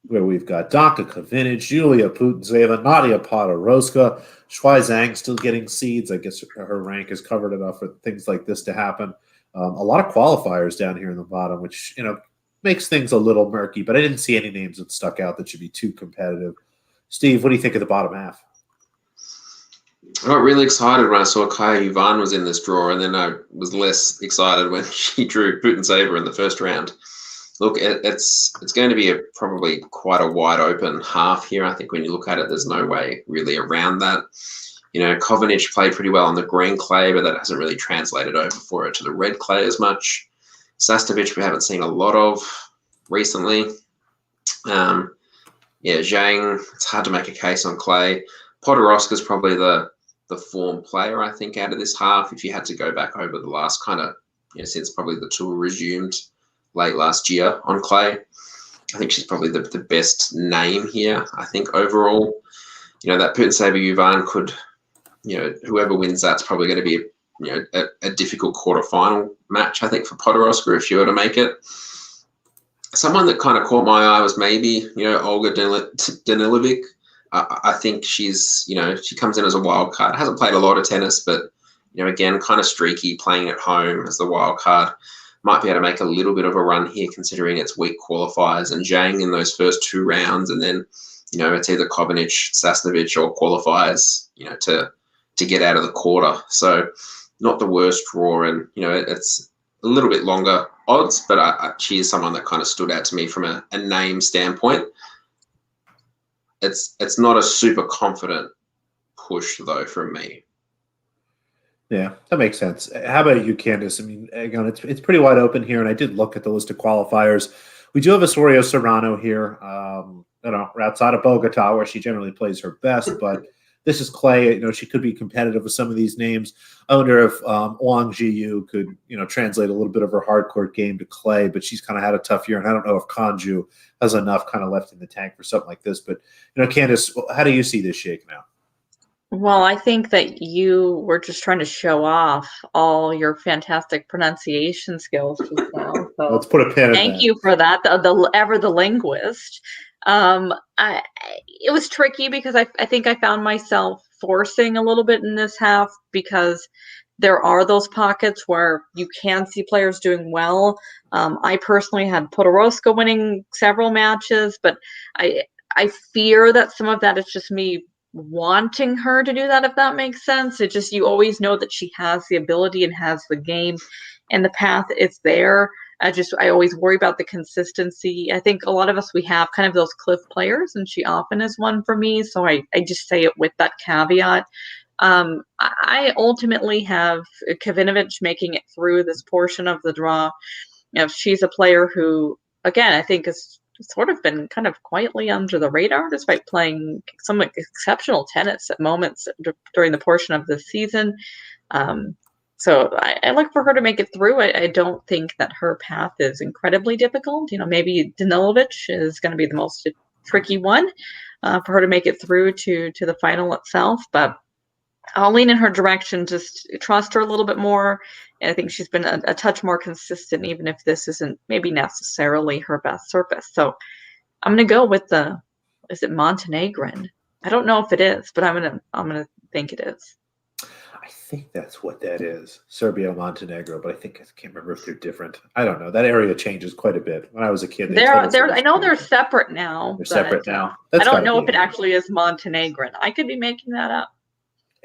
where we've got Danka Kovinic, Julia Putintseva, Nadia Podoroska, Shuai Zhang still getting seeds. I guess her rank is covered enough for things like this to happen. A lot of qualifiers down here in the bottom, which makes things a little murky, but I didn't see any names that stuck out that should be too competitive. Steve, what do you think of the bottom half? I got really excited when I saw Kaya Yuvan was in this draw, and then I was less excited when she drew Putintseva in the first round. Look, it's going to be probably quite a wide open half here. I think when you look at it, there's no way really around that. Kovinic played pretty well on the green clay, but that hasn't really translated over for her to the red clay as much. Sasnovich we haven't seen a lot of recently. Zhang, it's hard to make a case on clay. Podoroska's probably the form player, I think, out of this half. If you had to go back over the last kind of, since probably the tour resumed late last year on clay, I think she's probably the best name here, I think, overall. That Putintseva Yuvan could, whoever wins that's probably going to be a difficult quarterfinal match, I think, for Podoroska if you were to make it. Someone that kind of caught my eye was maybe, Olga Danilovic. I think she's, she comes in as a wild card. Hasn't played a lot of tennis, but, again, kind of streaky, playing at home as the wild card. Might be able to make a little bit of a run here considering it's weak qualifiers and Zhang in those first two rounds. And then, it's either Kovinic, Sasnovich or qualifiers, to get out of the quarter. So not the worst draw. And, it's a little bit longer odds, but she is someone that kind of stood out to me from a name standpoint. It's not a super confident push, though, from me. Yeah, that makes sense. How about you, Candice? I mean, again, it's pretty wide open here, and I did look at the list of qualifiers. We do have Osorio Serrano here. We're outside of Bogota, where she generally plays her best, but this is clay. She could be competitive with some of these names. I wonder if Wang Jiyu could, translate a little bit of her hardcourt game to clay, but she's kind of had a tough year, and I don't know if Kanju has enough kind of left in the tank for something like this. But, Candice, how do you see this shaking out? Well, I think that you were just trying to show off all your fantastic pronunciation skills just now. So let's put a pin in that. Thank you for that. The linguist. It was tricky because I think I found myself forcing a little bit in this half because there are those pockets where you can see players doing well. I personally had Podoroska winning several matches, but I fear that some of that is just me wanting her to do that, if that makes sense. It just, you always know that she has the ability and has the game and the path is there. I always worry about the consistency. I think a lot of us, we have kind of those cliff players, and she often is one for me. So I just say it with that caveat. I ultimately have Kovinovic making it through this portion of the draw. She's a player who, again, I think is sort of been kind of quietly under the radar despite playing some exceptional tennis at moments during the portion of the season. So I look for her to make it through. I don't think that her path is incredibly difficult. Maybe Danilovic is going to be the most tricky one for her to make it through to the final itself. But I'll lean in her direction, just trust her a little bit more. And I think she's been a touch more consistent, even if this isn't maybe necessarily her best surface. So I'm going to go with is it Montenegrin? I don't know if it is, but I'm going to think it is. I think that's what that is. Serbia, Montenegro, but I can't remember if they're different. I don't know. That area changes quite a bit. When I was a kid, I know they're separate now. They're separate now. I don't know if it actually is Montenegrin. I could be making that up.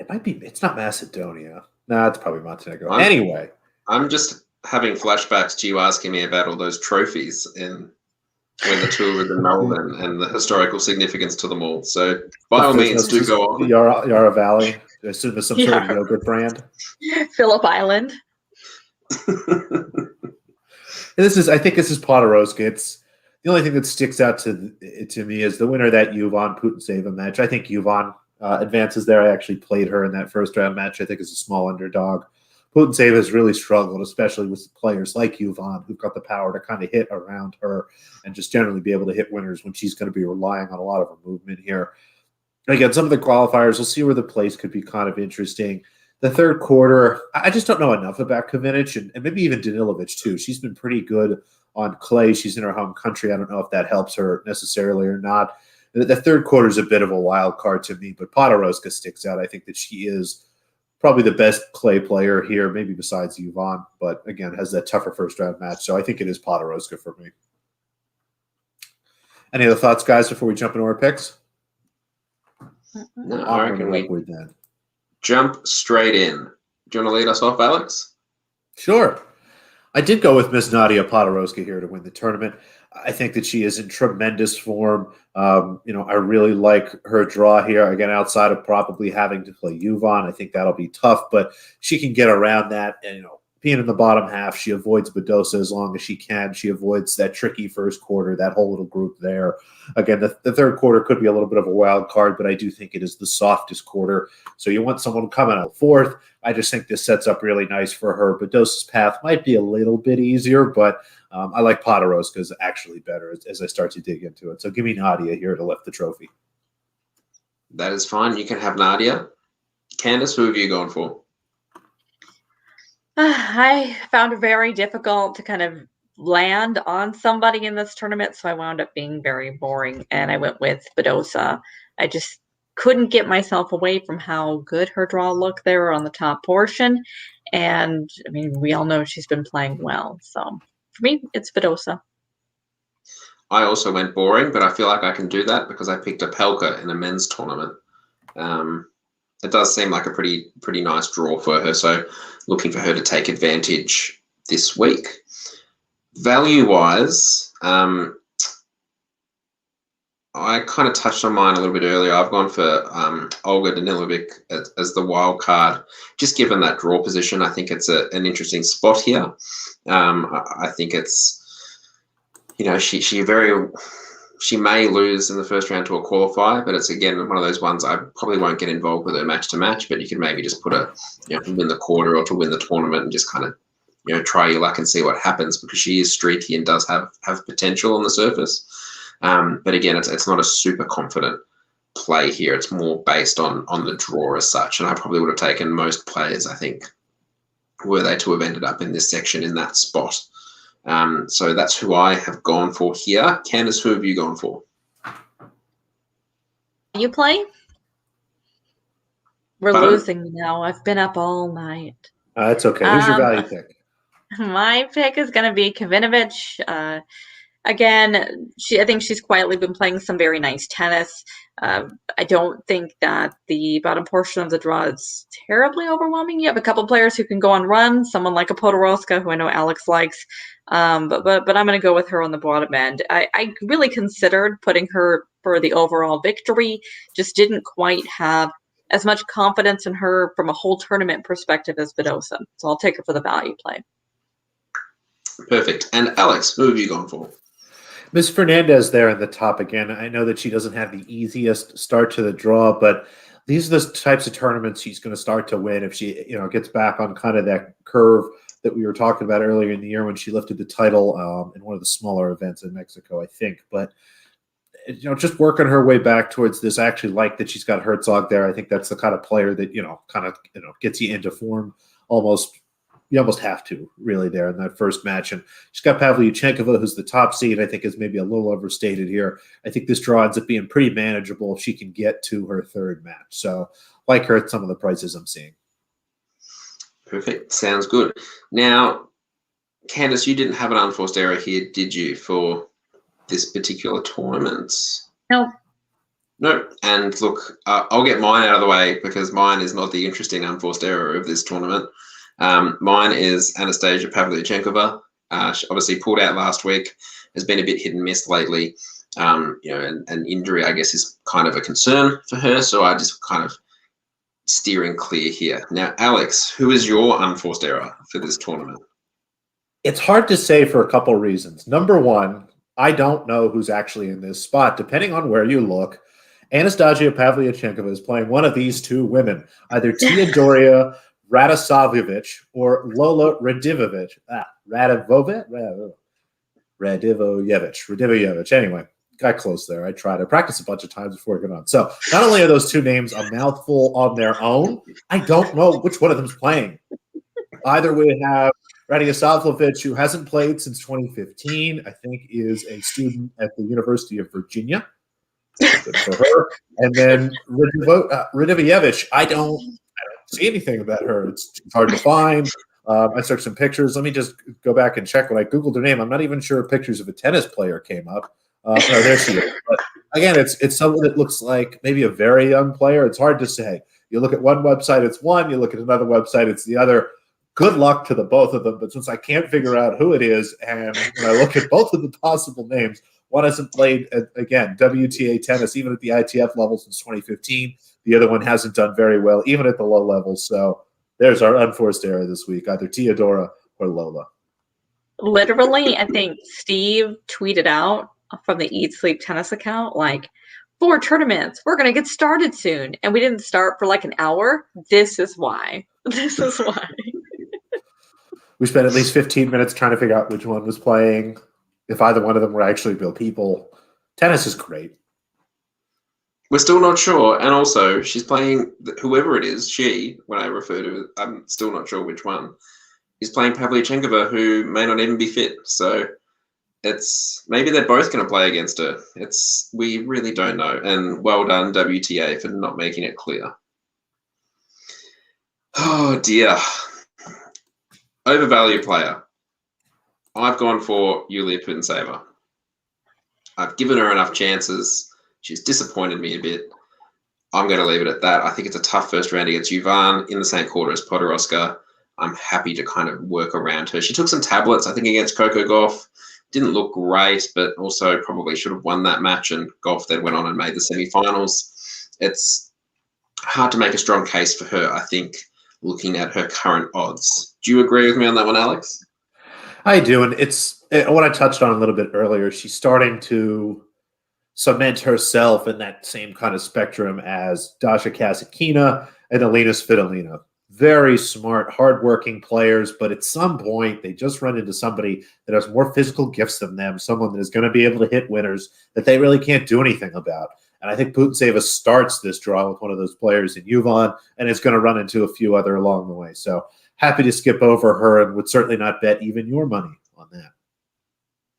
It might be. It's not Macedonia. No, it's probably Montenegro. I'm- Anyway, I'm just having flashbacks to you asking me about all those trophies when the tour was in Melbourne and the historical significance to them all. So by all means, do go on. Yarra Valley. I assume it's some sort of Yarra. yogurt brand. Phillip Island. I think this is Podoroska. It's the only thing that sticks out to me is the winner of that Yvonne Putintseva match. I think Yvonne advances there. I actually played her in that first round match. I think as a small underdog. Putintseva has really struggled, especially with players like Yvonne, who've got the power to kind of hit around her and just generally be able to hit winners when she's going to be relying on a lot of her movement here. Again, some of the qualifiers, we'll see where the place could be kind of interesting. The third quarter, I just don't know enough about Kavinic and maybe even Danilovic too. She's been pretty good on clay. She's in her home country. I don't know if that helps her necessarily or not. The third quarter is a bit of a wild card to me, but Podoroska sticks out. I think that she is probably the best clay player here, maybe besides Yvonne, but again, has that tougher first round match. So I think it is Podoroska for me. Any other thoughts, guys, before we jump into our picks? No, I reckon we then. Jump straight in. Do you want to lead us off, Alex? Sure. I did go with Miss Nadia Podoroska here to win the tournament. I think that she is in tremendous form. I really like her draw here. Again, outside of probably having to play Yvonne, I think that'll be tough, but she can get around that. And, being in the bottom half, she avoids Badosa as long as she can. She avoids that tricky first quarter, that whole little group there. Again, the third quarter could be a little bit of a wild card, but I do think it is the softest quarter. So you want someone coming out fourth. I just think this sets up really nice for her. Badosa's path might be a little bit easier, but I like Podoroska's actually better as I start to dig into it. So give me Nadia here to lift the trophy. That is fine. You can have Nadia. Candice, who have you gone for? I found it very difficult to kind of land on somebody in this tournament, so I wound up being very boring, and I went with Badosa. I just couldn't get myself away from how good her draw looked there on the top portion, and I mean, we all know she's been playing well. So for me, it's Badosa. I also went boring, but I feel like I can do that because I picked up Helka in a men's tournament. It does seem like a pretty nice draw for her, so looking for her to take advantage this week. Value-wise, I kind of touched on mine a little bit earlier. I've gone for Olga Danilovic as the wild card. Just given that draw position, I think it's an interesting spot here. I think it's, she may lose in the first round to a qualifier, but it's again one of those ones I probably won't get involved with her match to match, but you can maybe just put her, to win the quarter or to win the tournament and just kind of, try your luck and see what happens because she is streaky and does have potential on the surface. But again, it's not a super confident play here. It's more based on the draw as such. And I probably would have taken most players, I think, were they to have ended up in this section in that spot. So that's who I have gone for here. Candice, who have you gone for? You play? We're Pardon? losing now. I've been up all night. That's okay. Who's your value pick? My pick is going to be Kavinovic. Again, I think she's quietly been playing some very nice tennis. I don't think that the bottom portion of the draw is terribly overwhelming. You have a couple players who can go on runs, someone like a Podoroska, who I know Alex likes. But I'm going to go with her on the bottom end. I really considered putting her for the overall victory, just didn't quite have as much confidence in her from a whole tournament perspective as Badosa. So I'll take her for the value play. Perfect. And Alex, who have you gone for? Miss Fernandez there in the top again. I know that she doesn't have the easiest start to the draw, but these are the types of tournaments she's going to start to win if she, gets back on kind of that curve that we were talking about earlier in the year when she lifted the title in one of the smaller events in Mexico, I think. But just working her way back towards this. I actually like that she's got Herzog there. I think that's the kind of player that gets you into form almost. You almost have to, really, there in that first match. And she's got Pavlyuchenkova, who's the top seed, I think is maybe a little overstated here. I think this draw ends up being pretty manageable if she can get to her third match. So like her at some of the prices I'm seeing. Perfect. Sounds good. Now, Candice, you didn't have an unforced error here, did you, for this particular tournament? No. No, and look, I'll get mine out of the way because mine is not the interesting unforced error of this tournament. Mine is Anastasia Pavlyuchenkova. She obviously pulled out last week, has been a bit hit and miss lately. An injury, I guess, is kind of a concern for her. So I just kind of steering clear here. Now, Alex, who is your unforced error for this tournament? It's hard to say for a couple of reasons. Number one, I don't know who's actually in this spot. Depending on where you look, Anastasia Pavlyuchenkova is playing one of these two women, either Teodoria Radosavljevic or Lola Radivojevic. Radivojevic. Anyway, got close there. I tried. I practiced a bunch of times before I got on. So not only are those two names a mouthful on their own, I don't know which one of them is playing. Either we have Radosavljevic, who hasn't played since 2015, I think is a student at the University of Virginia. Good for her. And then Radivojevic, I don't see anything about her. It's hard to find. I searched some pictures. Let me just go back and check. When I Googled her name, I'm not even sure pictures of a tennis player came up. No, there she is. But again, it's someone that looks like maybe a very young player. It's hard to say. You look at one website, it's one. You look at another website, it's the other. Good luck to the both of them. But since I can't figure out who it is, and when I look at both of the possible names, one hasn't played, again, WTA tennis, even at the ITF level since 2015. The other one hasn't done very well, even at the low levels. So there's our unforced error this week, either Teodora or Lola. Literally, I think Steve tweeted out from the Eat Sleep Tennis account, like, 4 tournaments. We're going to get started soon. And we didn't start for like an hour. This is why. This is why. We spent at least 15 minutes trying to figure out which one was playing, if either one of them were actually real people. Tennis is great. We're still not sure. And also, she's playing whoever it is, when I refer to it, I'm still not sure which one, is playing Pavlyuchenkova, who may not even be fit. So it's maybe they're both going to play against her. We really don't know. And well done, WTA, for not making it clear. Oh, dear. Overvalued player. I've gone for Yulia Putintseva. I've given her enough chances. She's disappointed me a bit. I'm going to leave it at that. I think it's a tough first round against Yuvan in the same quarter as Podoroska. I'm happy to kind of work around her. She took some tablets, I think, against Coco Gauff. Didn't look great, but also probably should have won that match, and Gauff then went on and made the semi-finals. It's hard to make a strong case for her, I think, looking at her current odds. Do you agree with me on that one, Alex? I do, and it's what I touched on a little bit earlier. She's starting to cement herself in that same kind of spectrum as Dasha Kasatkina and Alina Svitolina. Very smart, hardworking players, but at some point they just run into somebody that has more physical gifts than them, someone that is going to be able to hit winners that they really can't do anything about. And I think Putintseva starts this draw with one of those players in Yuvan, and it's going to run into a few other along the way. So happy to skip over her and would certainly not bet even your money on that.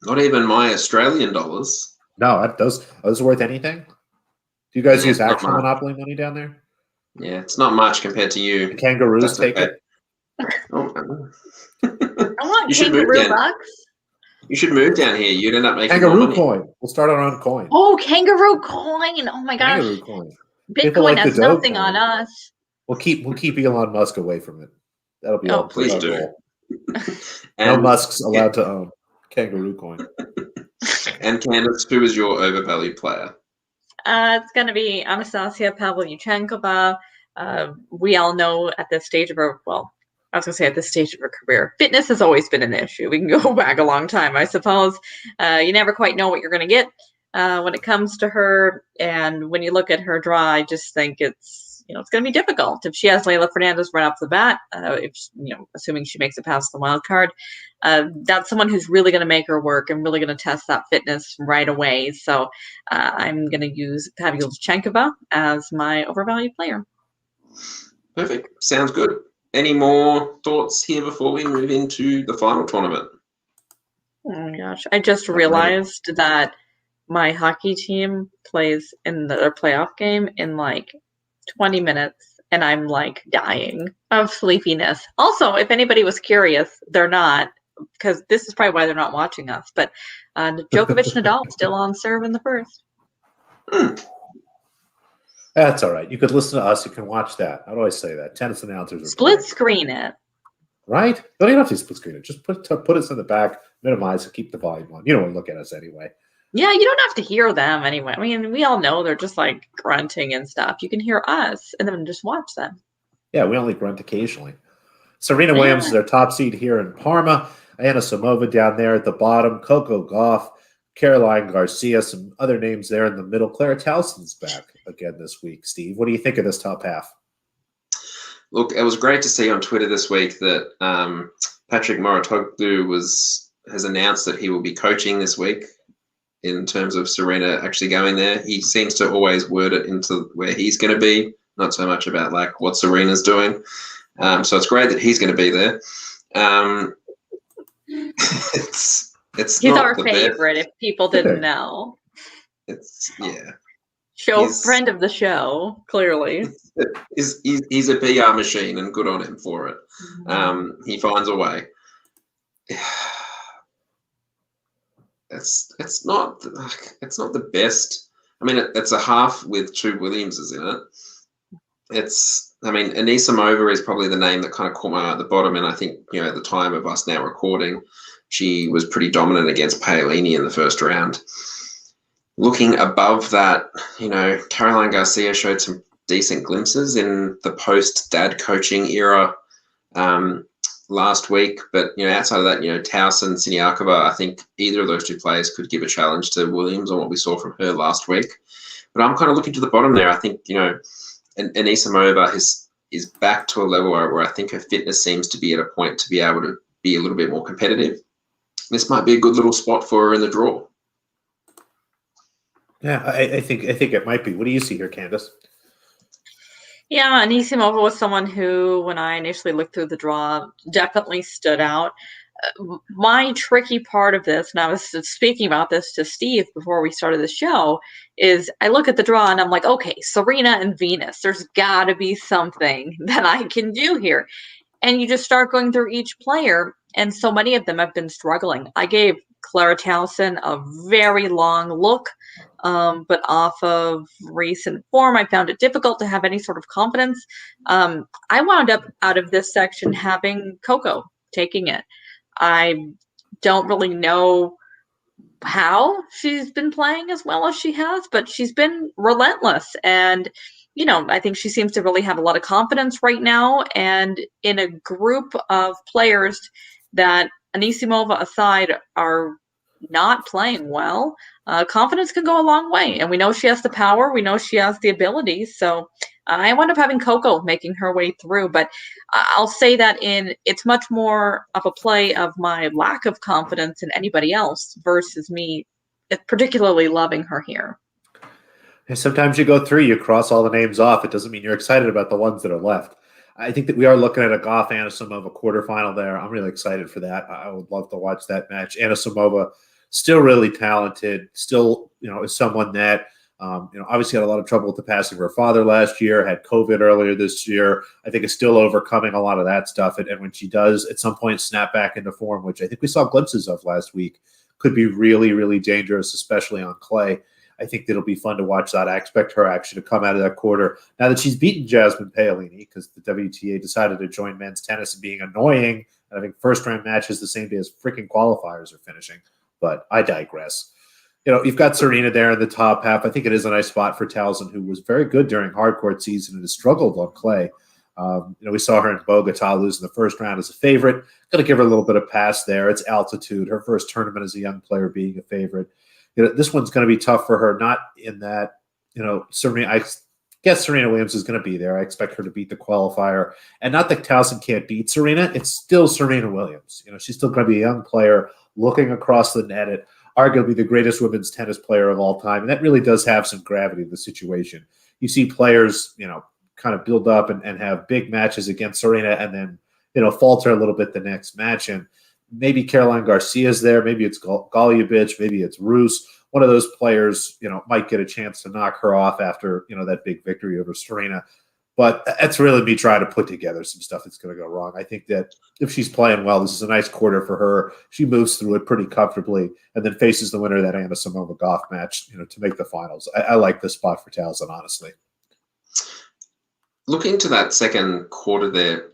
Not even my Australian dollars. No, those worth anything? Do you guys use actual Monopoly money down there? Yeah, it's not much compared to you. The kangaroos take it. I want kangaroo bucks. You should move down here. You'd end up making kangaroo coin. We'll start our own coin. Oh, kangaroo coin! Oh my gosh, kangaroo coin. Bitcoin has nothing on us. We'll keep Elon Musk away from it. That'll be all. Please do. No Musk's allowed to own kangaroo coin. And Candace, who is your overvalued player? It's going to be Anastasia Pavlyuchenkova. We all know at this stage of her, I was going to say at this stage of her career, fitness has always been an issue. We can go back a long time, I suppose. You never quite know what you're going to get when it comes to her. And when you look at her draw, I just think it's going to be difficult. If she has Leylah Fernandez right off the bat, assuming she makes it past the wild card, that's someone who's really going to make her work and really going to test that fitness right away. So I'm going to use Pavlyuchenkova as my overvalued player. Perfect. Sounds good. Any more thoughts here before we move into the final tournament? Oh my gosh. I just realized that my hockey team plays in their playoff game in like 20 minutes, and I'm like dying of sleepiness. Also, if anybody was curious, they're not, because this is probably why they're not watching us, but Djokovic Nadal still on serve in the first. That's all right. You could listen to us. You can watch that. How do I say that? Tennis announcers are Split boring. screen it. Right? You don't even have to split screen it. Just put us in the back, minimize it, keep the volume on. You don't want to look at us anyway. Yeah, you don't have to hear them anyway. I mean, we all know they're just like grunting and stuff. You can hear us and then just watch them. Yeah, we only grunt occasionally. Serena Williams is our top seed here in Parma. Anna Samova down there at the bottom. Coco Gauff, Caroline Garcia, some other names there in the middle. Clara Towson's back again this week. Steve, what do you think of this top half? Look, it was great to see on Twitter this week that Patrick Mouratoglou has announced that he will be coaching this week in terms of Serena actually going there. He seems to always word it into where he's going to be, not so much about like what Serena's doing. So it's great that he's going to be there. It's He's not our the favorite, best. if people didn't know. Friend of the show, clearly. He's a PR machine, and good on him for it. He finds a way. It's not the best. I mean, it's a half with two Williamses in it. Anisimova is probably the name that kind of caught my eye at the bottom, and I think at the time of us now recording, she was pretty dominant against Paolini in the first round. Looking above that, Caroline Garcia showed some decent glimpses in the post-dad coaching era last week. But, outside of that, Towson, Siniakova, I think either of those two players could give a challenge to Williams on what we saw from her last week. But I'm kind of looking to the bottom there. I think, Anisimova is back to a level where I think her fitness seems to be at a point to be able to be a little bit more competitive. This might be a good little spot for her in the draw. Yeah, I think it might be. What do you see here, Candace? Yeah, Anisimova was someone who, when I initially looked through the draw, definitely stood out. My tricky part of this, and I was speaking about this to Steve before we started the show, is I look at the draw and I'm like, okay, Serena and Venus, there's got to be something that I can do here. And you just start going through each player, and so many of them have been struggling. I gave Clara Towson a very long look, but off of recent form, I found it difficult to have any sort of confidence. I wound up out of this section having Coco taking it. I don't really know how she's been playing as well as she has, but she's been relentless. And, I think she seems to really have a lot of confidence right now. And in a group of players that, Anisimova aside, are not playing well, confidence can go a long way. And we know she has the power. We know she has the ability. So I wound up having Coco making her way through. But I'll say that it's much more of a play of my lack of confidence in anybody else versus me particularly loving her here. And sometimes you go through, you cross all the names off. It doesn't mean you're excited about the ones that are left. I think that we are looking at a Gauff Anisimova quarterfinal there. I'm really excited for that. I would love to watch that match. Anisimova, still really talented, still, is someone that, obviously had a lot of trouble with the passing of her father last year, had COVID earlier this year. I think is still overcoming a lot of that stuff. And when she does at some point snap back into form, which I think we saw glimpses of last week, could be really, really dangerous, especially on clay. I think that'll be fun to watch that. I expect her actually to come out of that quarter now that she's beaten Jasmine Paolini, because the WTA decided to join men's tennis and being annoying and having first-round matches the same day as freaking qualifiers are finishing. But I digress. You've got Serena there in the top half. I think it is a nice spot for Towson, who was very good during hard court season and has struggled on clay. We saw her in Bogota lose in the first round as a favorite. Got to give her a little bit of pass there. It's altitude. Her first tournament as a young player being a favorite. This one's going to be tough for her, not in that, Serena, I guess Serena Williams is going to be there. I expect her to beat the qualifier. And not that Towson can't beat Serena. It's still Serena Williams. She's still going to be a young player looking across the net at arguably the greatest women's tennis player of all time. And that really does have some gravity to the situation. You see players, kind of build up and have big matches against Serena and then, falter a little bit the next match. And maybe Caroline Garcia's there. Maybe it's Golubic. Maybe it's Roos. One of those players, might get a chance to knock her off after, that big victory over Serena. But that's really me trying to put together some stuff that's going to go wrong. I think that if she's playing well, this is a nice quarter for her. She moves through it pretty comfortably and then faces the winner of that Anisimova Gauff match, to make the finals. I like this spot for Towson, honestly. looking to that second quarter there,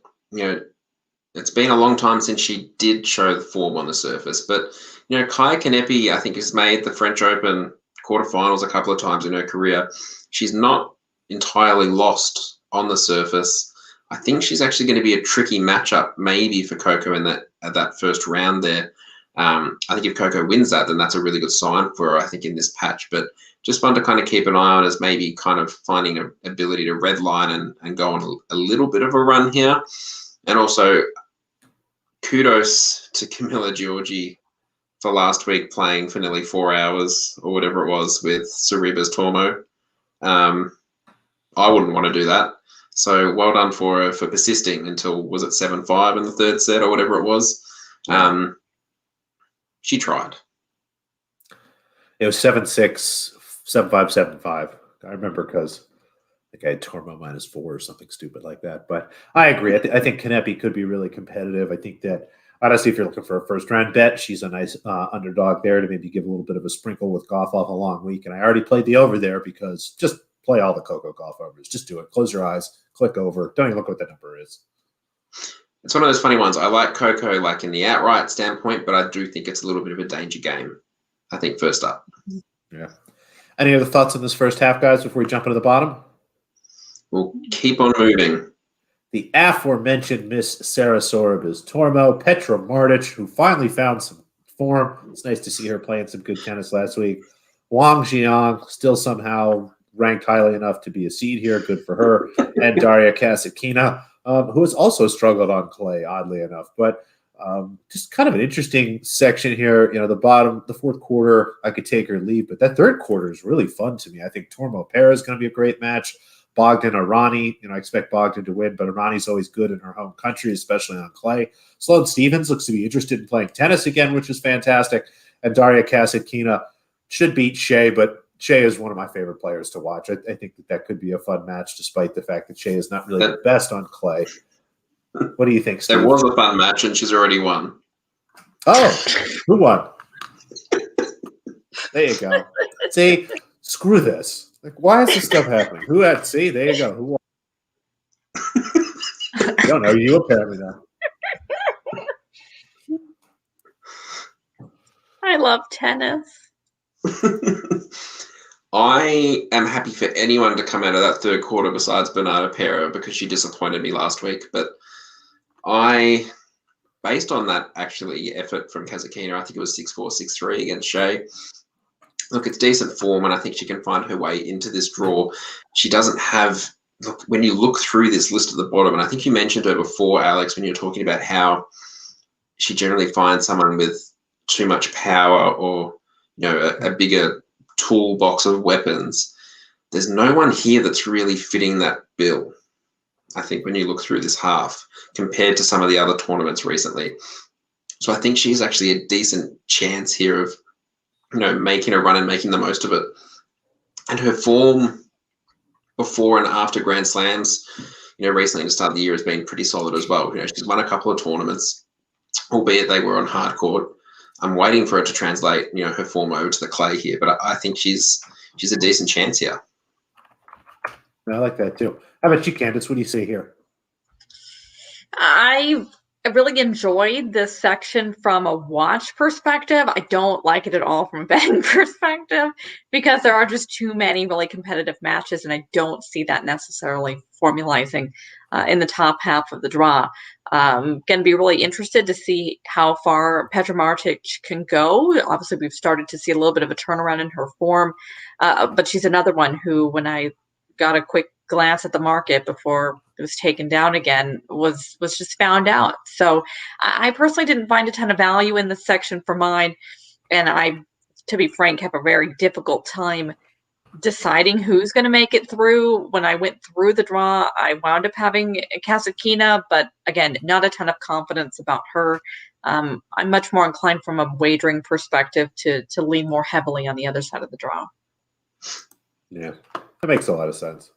it's been a long time since she did show the form on the surface. But, Kai Kanepi, I think, has made the French Open quarterfinals a couple of times in her career. She's not entirely lost on the surface. I think she's actually going to be a tricky matchup, maybe for Coco in that first round there. I think if Coco wins that, then that's a really good sign for her, I think, in this patch. But just one to kind of keep an eye on as maybe kind of finding an ability to redline and go on a little bit of a run here. And also, kudos to Camilla Giorgi for last week playing for nearly 4 hours or whatever it was with Sorribes Tormo. I wouldn't want to do that. So well done for her for persisting until, was it 7-5 in the third set or whatever it was? She tried. It was 7-6, 7-5, 7-5. I remember because I think I had Tormo -4 or something stupid like that. But I agree. I think Kanepi could be really competitive. I think that, honestly, if you're looking for a first-round bet, she's a nice underdog there to maybe give a little bit of a sprinkle with golf off a long week. And I already played the over there because just play all the Coco golf overs. Just do it. Close your eyes. Click over. Don't even look what the number is. It's one of those funny ones. I like Coco like in the outright standpoint, but I do think it's a little bit of a danger game, I think, first up. Yeah. Any other thoughts on this first half, guys, before we jump into the bottom? We'll keep on moving. The aforementioned Miss Sarah Sorribes Tormo, Petra Martic, who finally found some form. It's nice to see her playing some good tennis last week. Wang Jiang, still somehow ranked highly enough to be a seed here. Good for her. And Daria Kasatkina, who has also struggled on clay, oddly enough. But just kind of an interesting section here. The bottom, the fourth quarter, I could take or leave. But that third quarter is really fun to me. I think Tormo Pera is going to be a great match. Bogdan Arani, I expect Bogdan to win, but Arani's always good in her home country, especially on clay. Sloane Stephens looks to be interested in playing tennis again, which is fantastic. And Daria Kasatkina should beat Shea, but Shea is one of my favorite players to watch. I think that could be a fun match, despite the fact that Shea is not really the best on clay. What do you think, Steve? It was a fun match, and she's already won. Oh, who won? There you go. See, screw this. Like, why is this stuff happening? Who had? See, there you go. Who won? I don't know. You apparently know. I love tennis. I am happy for anyone to come out of that third quarter besides Bernarda Pera because she disappointed me last week. But based on that actually effort from Kasatkina, I think it was 6-4, 6-3 against Shea. Look, it's decent form, and I think she can find her way into this draw. She doesn't have – look, when you look through this list at the bottom, and I think you mentioned her before, Alex, when you were talking about how she generally finds someone with too much power or, a bigger toolbox of weapons. There's no one here that's really fitting that bill, I think, when you look through this half compared to some of the other tournaments recently. So I think she's actually a decent chance here of making a run and making the most of it. And her form before and after Grand Slams, recently at the start of the year has been pretty solid as well. She's won a couple of tournaments, albeit they were on hard court. I'm waiting for her to translate, her form over to the clay here, but I think she's a decent chance here. I like that too. How about you, Candace? What do you say here? I really enjoyed this section from a watch perspective. I don't like it at all from a betting perspective because there are just too many really competitive matches, and I don't see that necessarily formalizing in the top half of the draw. Going to be really interested to see how far Petra Martic can go. Obviously, we've started to see a little bit of a turnaround in her form, but she's another one who, when I got a quick glance at the market before it was taken down again, was just found out. So I personally didn't find a ton of value in this section for mine, and I, to be frank, have a very difficult time deciding who's going to make it through. When I went through the draw, I wound up having Kasatkina, but again, not a ton of confidence about her. I'm much more inclined from a wagering perspective to lean more heavily on the other side of the draw. Yeah, that makes a lot of sense.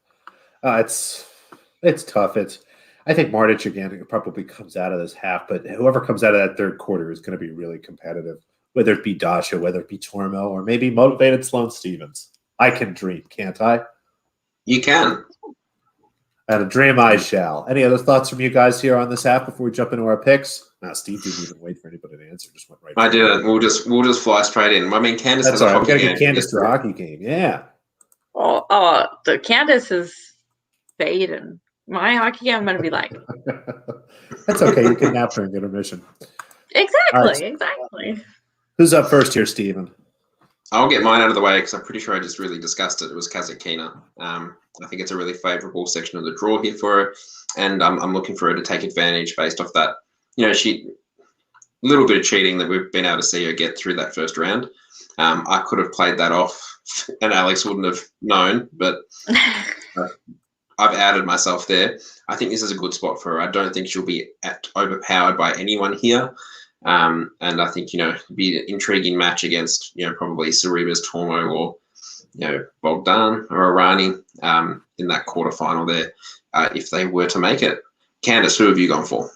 It's tough. I think Martic again probably comes out of this half, but whoever comes out of that third quarter is going to be really competitive, whether it be Dasha, whether it be Tormo, or maybe motivated Sloane Stephens. I can dream, can't I? You can. And a dream I shall. Any other thoughts from you guys here on this app before we jump into our picks? No, Steve didn't even wait for anybody to answer. Just went right. I didn't. We'll just fly straight in. I mean, Candace That's has all a right. We hockey got to game. get Candace to the hockey game. Yeah. Oh, the Candace is fading. My hockey game, I'm going to be like. That's okay. You can nap during intermission. Exactly. Who's up first here, Steven? I'll get mine out of the way because I'm pretty sure I just really discussed it. It was Kazatkina. I think it's a really favourable section of the draw here for her, and I'm looking for her to take advantage based off that. She little bit of cheating that we've been able to see her get through that first round. I could have played that off, and Alex wouldn't have known, but I've outed myself there. I think this is a good spot for her. I don't think she'll be overpowered by anyone here. And I think, be an intriguing match against, probably Sariba's Tormo or, Bogdan or Irani in that quarterfinal there, if they were to make it. Candace, who have you gone for?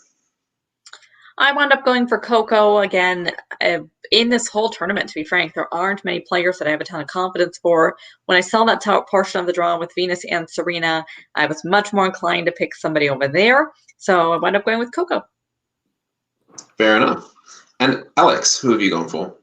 I wound up going for Coco again. In this whole tournament, to be frank, there aren't many players that I have a ton of confidence for. When I saw that top portion of the draw with Venus and Serena, I was much more inclined to pick somebody over there. So I wound up going with Coco. Fair enough. And Alex, who have you gone for?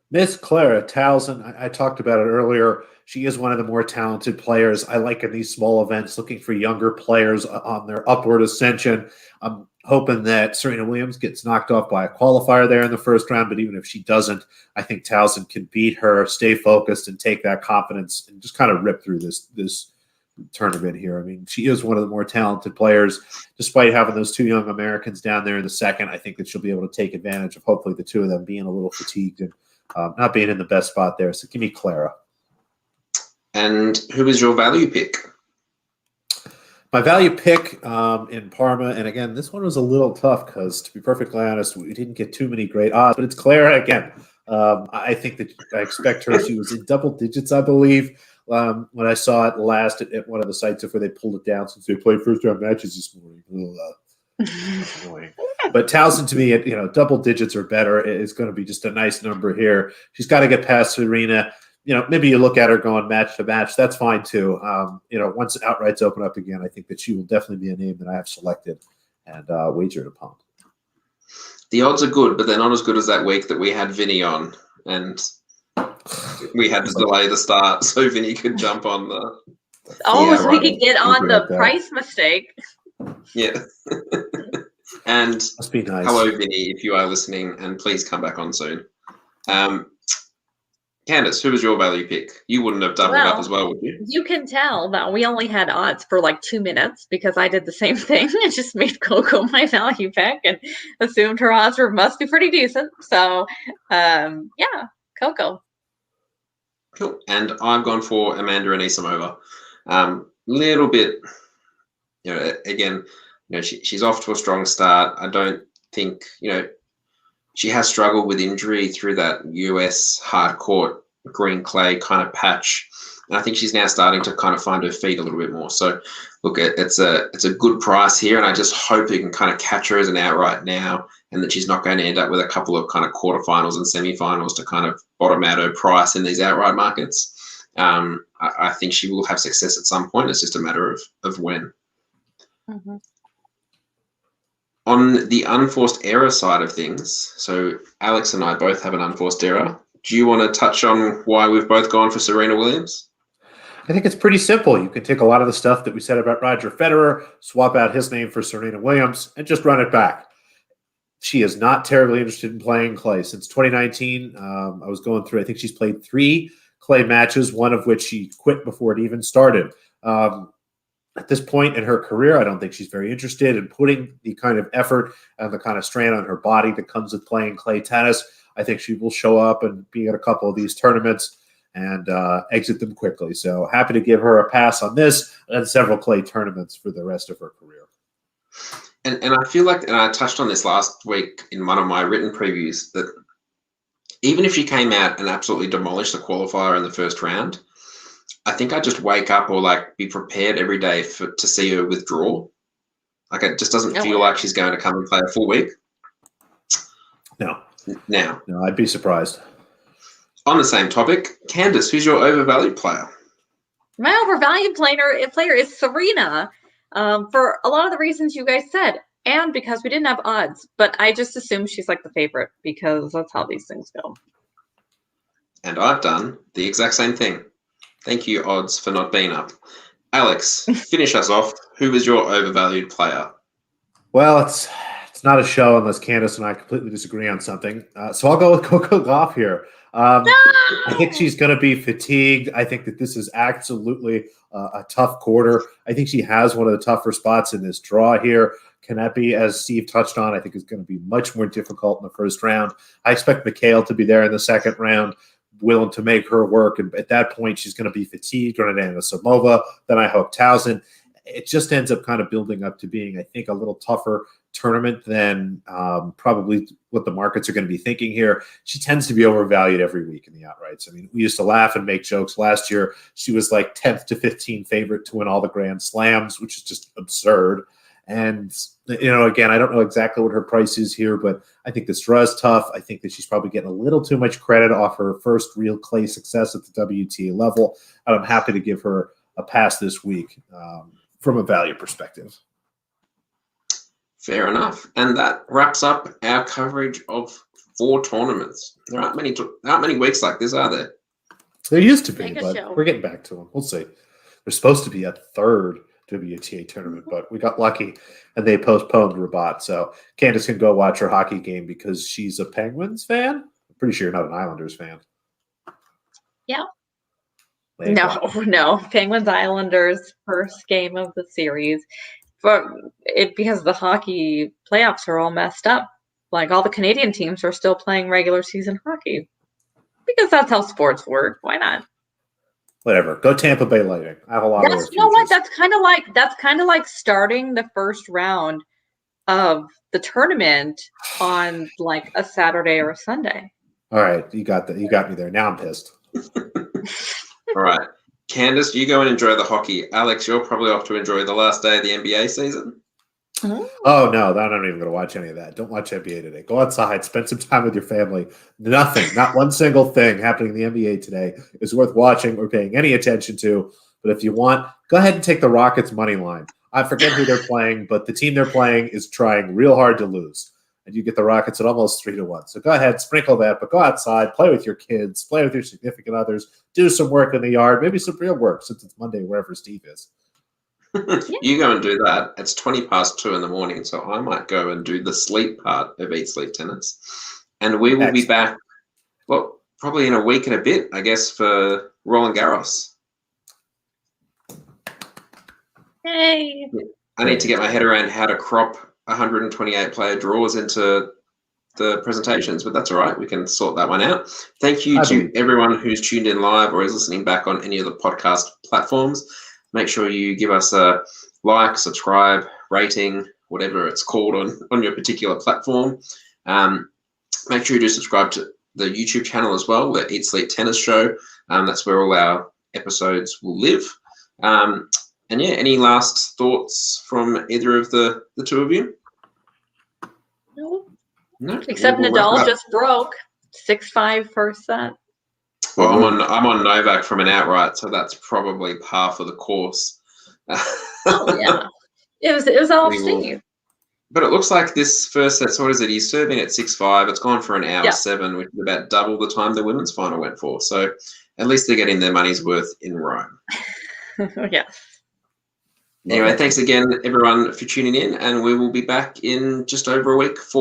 Miss Clara Towson. I talked about it earlier. She is one of the more talented players. I like in these small events looking for younger players on their upward ascension. I'm hoping that Serena Williams gets knocked off by a qualifier there in the first round, but even if she doesn't, I think Towson can beat her, stay focused, and take that confidence and just kind of rip through this tournament here. I mean, she is one of the more talented players. Despite having those two young Americans down there in the second, I think that she'll be able to take advantage of hopefully the two of them being a little fatigued and not being in the best spot there. So give me Clara. And who is your value pick? My value pick in Parma, and again, this one was a little tough because, to be perfectly honest, we didn't get too many great odds, but it's Clara again. I think that I expect her. She was in double digits, I believe, when I saw it last at one of the sites before they pulled it down since they played first-round matches this morning. Annoying. But Towson, to me, at double digits or better is going to be just a nice number here. She's got to get past Serena. Maybe you look at her going match to match. That's fine too. Once outrights open up again, I think that she will definitely be a name that I have selected and wagered upon. The odds are good, but they're not as good as that week that we had Vinny on, and we had to delay the start so Vinny could jump on the. So we could get on the price mistake. Yeah. And must be nice. Hello, Vinny, if you are listening, and please come back on soon. Candace, who was your value pick? You wouldn't have doubled up as well, would you? You can tell that we only had odds for like 2 minutes because I did the same thing. I just made Coco my value pick and assumed her odds must be pretty decent. So, Coco. Cool. And I've gone for Amanda Anisimova. Little bit, again, she's off to a strong start. I don't think, she has struggled with injury through that US hard court green clay kind of patch. And I think she's now starting to kind of find her feet a little bit more. So look, it's a good price here. And I just hope you can kind of catch her as an outright now and that she's not going to end up with a couple of kind of quarterfinals and semifinals to kind of bottom out her price in these outright markets. I think she will have success at some point. It's just a matter of when. Mm-hmm. On the unforced error side of things, so Alex and I both have an unforced error. Do you want to touch on why we've both gone for Serena Williams? I think it's pretty simple. You can take a lot of the stuff that we said about Roger Federer, swap out his name for Serena Williams, and just run it back. She is not terribly interested in playing clay. Since 2019, I was going through, I think she's played 3 clay matches, one of which she quit before it even started. At this point in her career, I don't think she's very interested in putting the kind of effort and the kind of strain on her body that comes with playing clay tennis. I think she will show up and be at a couple of these tournaments and exit them quickly. So happy to give her a pass on this and several clay tournaments for the rest of her career. And I feel like, and I touched on this last week in one of my written previews, that even if she came out and absolutely demolished the qualifier in the first round, I think I just wake up or be prepared every day to see her withdraw. It just doesn't feel like she's going to come and play a full week. No, I'd be surprised. On the same topic, Candace, who's your overvalued player? My overvalued player is Serena. for a lot of the reasons you guys said, and because we didn't have odds. But I just assume she's like the favorite because that's how these things go. And I've done the exact same thing. Thank you, odds, for not being up. Alex, finish us off. Who is your overvalued player? Well, it's not a show unless Candace and I completely disagree on something. So I'll go with Coco Gauff here. I think she's going to be fatigued. I think that this is absolutely a tough quarter. I think she has one of the tougher spots in this draw here. Kanepi, as Steve touched on, I think is going to be much more difficult in the first round. I expect Mikhail to be there in the second round, willing to make her work. And at that point, she's going to be fatigued running into Samova. Then I hope Towson. It just ends up kind of building up to being, I think, a little tougher tournament than probably what the markets are going to be thinking here. She tends to be overvalued every week in the outrights. I mean, we used to laugh and make jokes. Last year, she was like 10th to 15th favorite to win all the Grand Slams, which is just absurd. And, again, I don't know exactly what her price is here, but I think this draw is tough. I think that she's probably getting a little too much credit off her first real clay success at the WTA level. And I'm happy to give her a pass this week from a value perspective. Fair enough. And that wraps up our coverage of 4 tournaments. There aren't many weeks like this, are there? There used to be, Make a but show. we're getting back to them. We'll see. There's supposed to be a third WTA tournament, but we got lucky and they postponed Rabat. So Candace can go watch her hockey game because she's a Penguins fan. I'm pretty sure you're not an Islanders fan. Yeah. There you go. No. Penguins Islanders first game of the series. Because the hockey playoffs are all messed up. Like all the Canadian teams are still playing regular season hockey. Because that's how sports work. Why not? Whatever. Go Tampa Bay Lightning. I have a lot of those. You know what? That's kind of like starting the first round of the tournament on like a Saturday or a Sunday. All right, you got that. You got me there. Now I'm pissed. All right. Candace, you go and enjoy the hockey. Alex, you're probably off to enjoy the last day of the NBA season. Oh, no, I'm not even going to watch any of that. Don't watch NBA today. Go outside, spend some time with your family. Nothing, not one single thing happening in the NBA today is worth watching or paying any attention to. But if you want, go ahead and take the Rockets money line. I forget who they're playing, but the team they're playing is trying real hard to lose. And you get the Rockets at almost 3-1. So go ahead, sprinkle that, but go outside, play with your kids, play with your significant others, do some work in the yard, maybe some real work since it's Monday wherever Steve is. You go and do that. It's 2:20 in the morning, so I might go and do the sleep part of Eat Sleep Tennis. And we will be back, well, probably in a week and a bit, I guess, for Roland Garros. Hey. I need to get my head around how to crop 128 player draws into the presentations, but that's all right. We can sort that one out. Thank you to everyone who's tuned in live or is listening back on any of the podcast platforms. Make sure you give us a like, subscribe, rating, whatever it's called on your particular platform. Make sure you do subscribe to the YouTube channel as well, the Eat Sleep Tennis Show. That's where all our episodes will live. And yeah, any last thoughts from either of the two of you? No. Except Nadal just broke 6-5 first set. Well, I'm on Novak from an outright, so that's probably par for the course. Oh yeah, it was all Steve. But it looks like this first set. So what is it? He's serving at 6-5. It's gone for an hour 7, which is about double the time the women's final went for. So at least they're getting their money's worth in Rome. Yes. Anyway, thanks again, everyone, for tuning in, and we will be back in just over a week for